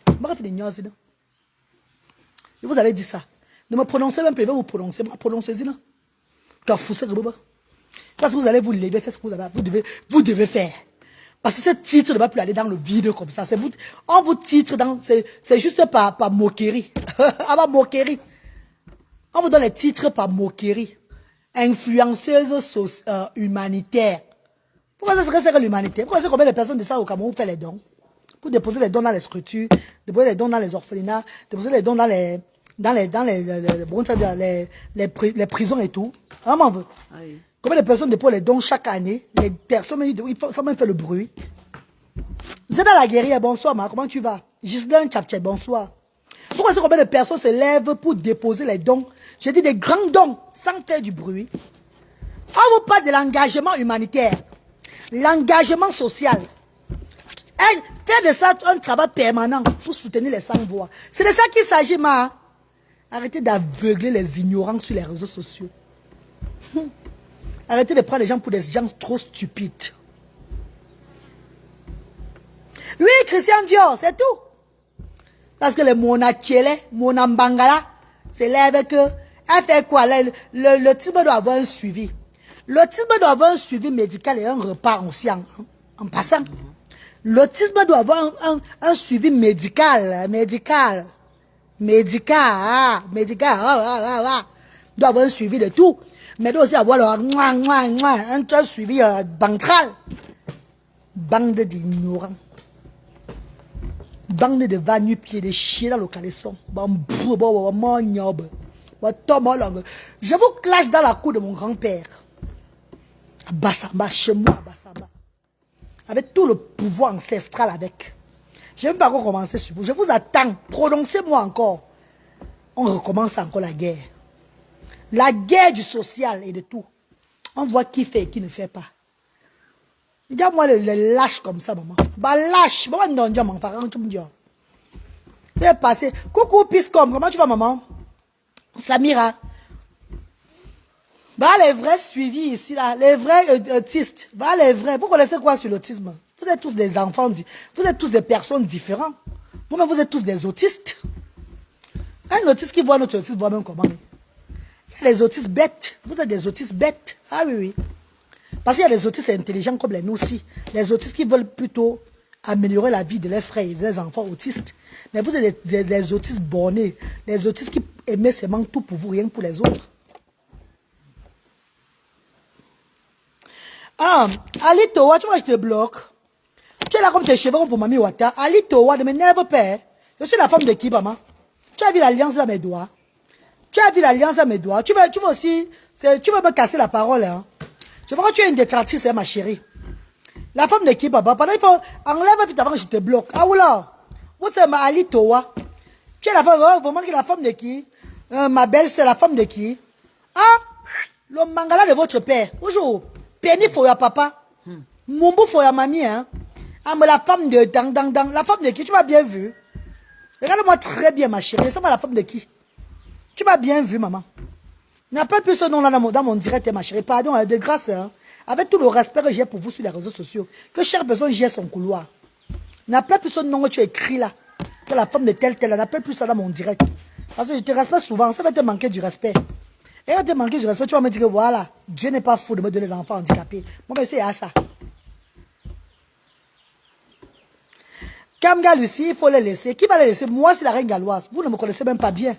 Je vous avais dit ça. Ne me prononcez même pas, vous prononcer. Prononcez-y là. Parce que vous allez vous lever, faire ce que vous devez faire. Parce que ce titre ne va plus aller dans le vide comme ça. Vous, on vous titre dans... C'est juste par moquerie. Moquerie. On vous donne les titres par moquerie. Influenceuse humanitaire. Pourquoi c'est que l'humanité? Pourquoi c'est combien de personnes de ça au Cameroun fait les dons? Pour déposer les dons dans les structures, déposer les dons dans les orphelinats, déposer les dons dans les prisons et tout. Vraiment. Combien de personnes déposent les dons chaque année? Les personnes, il faut même faire le bruit. Zeda la guerrière, bonsoir, ma, comment tu vas? Gisdin Tchapche, bonsoir. Pourquoi combien de personnes se lèvent pour déposer les dons? J'ai dit des grands dons, sans faire du bruit. On vous parle de l'engagement humanitaire, l'engagement social. Faire de ça un travail permanent pour soutenir les sans-voix. C'est de ça qu'il s'agit, ma. Arrêtez d'aveugler les ignorants sur les réseaux sociaux. Arrêtez de prendre les gens pour des gens trop stupides. Oui, Christian Dior, c'est tout. Parce que les Monachele, Monambangala, c'est lève que. Elle fait quoi? L'autisme doit avoir un suivi. L'autisme doit avoir un suivi médical et un repas aussi en passant. L'autisme doit avoir un suivi médical. Doit avoir un suivi de tout. Mais doit aussi avoir un suivi ventral. Bande d'ignorants. Bande de va-nu-pieds, de chiens dans le caleçon. Je vous clash dans la cour de mon grand-père. À Bassamba, chez moi, à Bassamba. Avec tout le pouvoir ancestral avec. Je n'aime pas encore commencer sur vous. Je vous attends. Prononcez-moi encore. On recommence encore la guerre. La guerre du social et de tout. On voit qui fait et qui ne fait pas. Regarde-moi les lâches comme ça, maman. Bah lâche. Maman, non, maman, tu me dis. Tu es passé. Coucou, Piscom. Comment tu vas, maman? Samira. Bah, les vrais suivis ici, là. Les vrais autistes. Bah, les vrais. Vous connaissez quoi sur l'autisme? Vous êtes tous des enfants. Vous êtes tous des personnes différentes. Vous-même, vous êtes tous des autistes. Un autiste qui voit notre autiste voit même comment. Il y a des autistes bêtes. Vous êtes des autistes bêtes. Ah oui, oui. Parce qu'il y a des autistes intelligents comme les nous aussi. Les autistes qui veulent plutôt améliorer la vie de leurs frères et des enfants autistes. Mais vous êtes des autistes bornés. Les autistes qui aiment seulement tout pour vous, rien pour les autres. Ah, Ali Towa, tu vois, je te bloque. Tu es là comme tes cheveux pour Mami Wata. Ali Towa, ne m'énerve pas. Je suis la femme de qui, maman? Tu as vu l'alliance dans mes doigts? Tu as vu l'alliance à mes doigts. Tu veux aussi... Tu veux me casser la parole, hein. Je vois que tu es une détractrice, hein, ma chérie. La femme de qui, papa? Pendant il faut... Enlève vite avant que je te bloque. Ah, oula. Où c'est ma Ali Towa? Tu es la femme... Oh, vraiment que la femme de qui? Ma belle, c'est la femme de qui? Ah, le mangala de votre père. Bonjour. Penny Foya, papa. Mumbu Foya, mamie, hein. Ah, mais la femme de... La femme de qui? Tu m'as bien vu. Regarde-moi très bien, ma chérie. C'est moi la femme de qui? Tu m'as bien vu, maman. N'appelle plus ce nom-là dans mon direct, ma chérie. Pardon, de grâce, hein. Avec tout le respect que j'ai pour vous sur les réseaux sociaux. Que chaque personne gère son couloir. N'appelle plus ce nom que tu écris là. Que la femme de telle. N'appelle plus ça dans mon direct. Parce que je te respecte souvent. Ça va te manquer du respect. Et quand te manquer du respect, tu vas me dire que voilà, Dieu n'est pas fou de me donner des enfants handicapés. Moi, mais c'est à ça. Kamga Lucie, il faut les laisser. Qui va les laisser? Moi, c'est la reine galloise. Vous ne me connaissez même pas bien.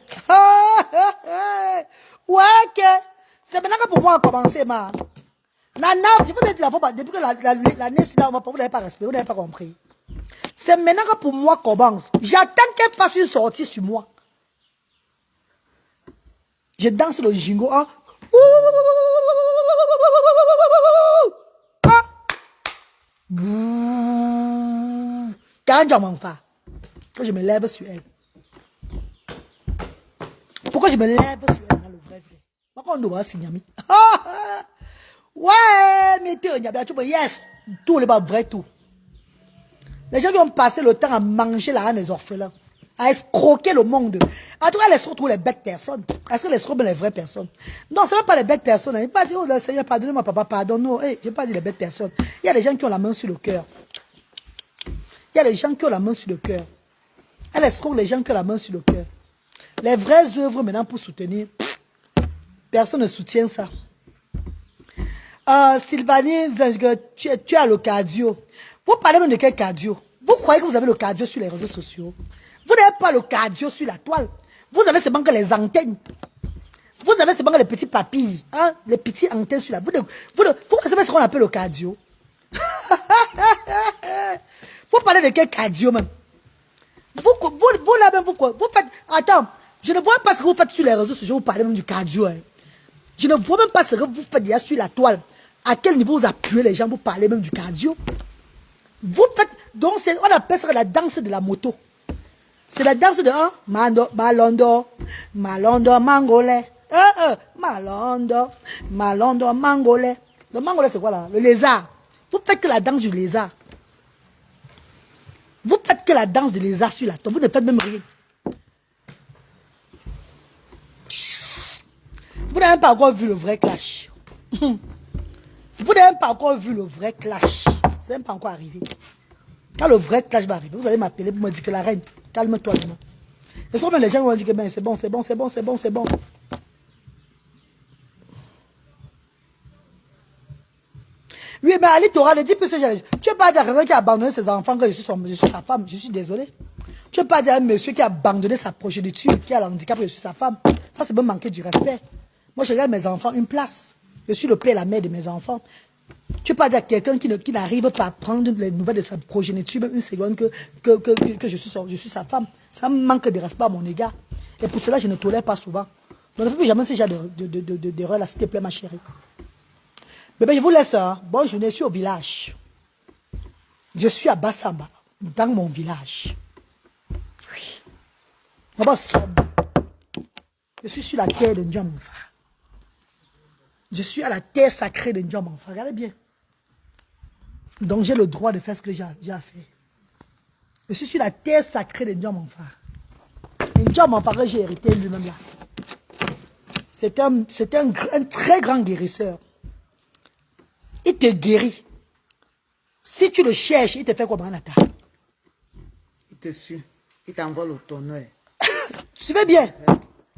Ouais, c'est maintenant que pour moi a commencé, ma. Nana, je vous ai dit la fois, depuis que l'année ci, vous n'avez pas respecté, vous n'avez pas compris. C'est maintenant que pour moi commence. J'attends qu'elle fasse une sortie sur moi. Je danse le jingo. Hein. Que je me lève sur elle. Pourquoi je me lève sur elle dans le vrai? Pourquoi on doit signer? Ouais, mais tu yes, tout le bas vrai tout. Les gens qui ont passé le temps à manger la haine des orphelins, à escroquer le monde. En tout cas, les sont tous les bêtes personnes. Est-ce que les sont les vraies personnes? Non, ce n'est pas les bêtes personnes. Il ne pas dire, oh, le Seigneur, pardonnez-moi, papa, pardon. Non, hey, je n'ai pas dit les bêtes personnes. Il y a des gens qui ont la main sur le cœur. Il y a des gens qui ont la main sur le cœur. Elle escroque les gens qui ont la main sur le cœur. Les vraies œuvres maintenant pour soutenir, personne ne soutient ça. Sylvanie, tu as le cardio. Vous parlez même de quel cardio? Vous croyez que vous avez le cardio sur les réseaux sociaux? Vous n'avez pas le cardio sur la toile. Vous avez seulement que les antennes. Vous avez seulement que les petits papilles. Hein? Les petits antennes sur la... Vous savez ce qu'on appelle le cardio? Vous parlez de quel cardio même? Vous là même, vous faites... Attends, je ne vois pas ce que vous faites sur les réseaux sociaux. Vous parlez même du cardio. Hein. Je ne vois même pas ce que vous faites déjà sur la toile. À quel niveau vous appuyez les gens pour parler même du cardio. Vous faites... Donc, on appelle ça la danse de la moto. C'est la danse de... Malondo, mangolais. Malondo, mangolais. Le mangolais, c'est quoi là? Le lézard. Vous faites que la danse du lézard. Vous faites que la danse du lézard sur la toile. Vous ne faites même rien. Vous n'avez pas encore vu le vrai clash. Vous n'avez pas encore vu le vrai clash. Ça n'est pas encore arrivé. Quand le vrai clash va arriver, vous allez m'appeler pour me dire que la reine, calme-toi maintenant. Et souvent les gens vont dire que ben, c'est bon. Oui, mais Ali Torah, ne dis plus ce genre. Tu ne peux pas dire à quelqu'un qui a abandonné ses enfants que je suis sa femme. Je suis désolé. Tu ne peux pas dire à un monsieur qui a abandonné sa progéniture, qui a l'handicap que je suis sa femme. Ça, c'est me manquer du respect. Moi, je regarde mes enfants une place. Je suis le père et la mère de mes enfants. Tu ne peux pas dire à quelqu'un qui n'arrive pas à prendre les nouvelles de sa progéniture, même une seconde, que je suis sa femme. Ça me manque de respect à mon égard. Et pour cela, je ne tolère pas souvent. Donc, ne fais plus jamais ce genre d'erreur là, s'il te plaît, ma chérie. Bébé, je vous laisse. Hein. Bonne journée, je suis au village. Je suis à Bassamba, dans mon village. Oui. Je suis sur la terre de Ndjamanfa. Je suis à la terre sacrée de Ndjamanfa. Regardez bien. Donc j'ai le droit de faire ce que j'ai à faire. Je suis sur la terre sacrée de Ndjamanfa. Et Ndjamanfa que j'ai hérité lui-même là. C'est un très grand guérisseur. Il te guérit. Si tu le cherches, il te fait comment, Nata? Il te suit. Il t'envole au tonnerre. Suivez bien.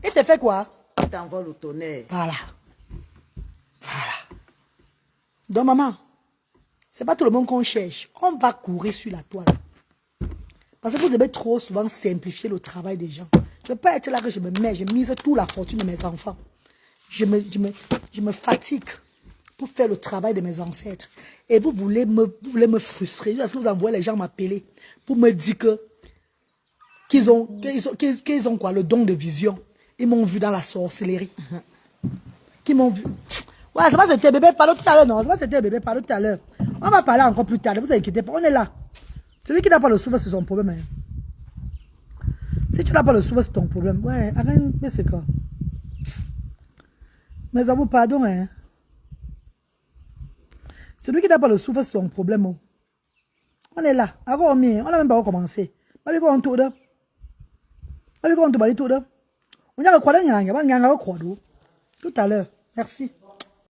Il te fait quoi? Il t'envole au tonnerre. Voilà. Donc, maman, c'est pas tout le monde qu'on cherche. On va courir sur la toile. Parce que vous avez trop souvent simplifié le travail des gens. Je ne peux pas être là que je mise toute la fortune de mes enfants. Je me fatigue pour faire le travail de mes ancêtres. Et vous voulez me frustrer. Est-ce que vous envoyez les gens m'appeler pour me dire qu'ils ont quoi, le don de vision. Ils m'ont vu dans la sorcellerie. Qui m'ont vu. Ouais, ça va, c'était bébé parle tout à l'heure, non? Ça va, c'était bébé parle tout à l'heure. On va parler encore plus tard, ne vous inquiétez pas, on est là. Celui qui n'a pas le souffle, c'est son problème. Hein. Si tu n'as pas le souffle, c'est ton problème. Ouais, arrête, mais c'est quoi? Mes amours, pardon, hein. Celui qui n'a pas le souffle, c'est son problème. Oh. On est là. On n'a même pas recommencé. On a on tout. On a tout. On a tout à l'heure. Merci.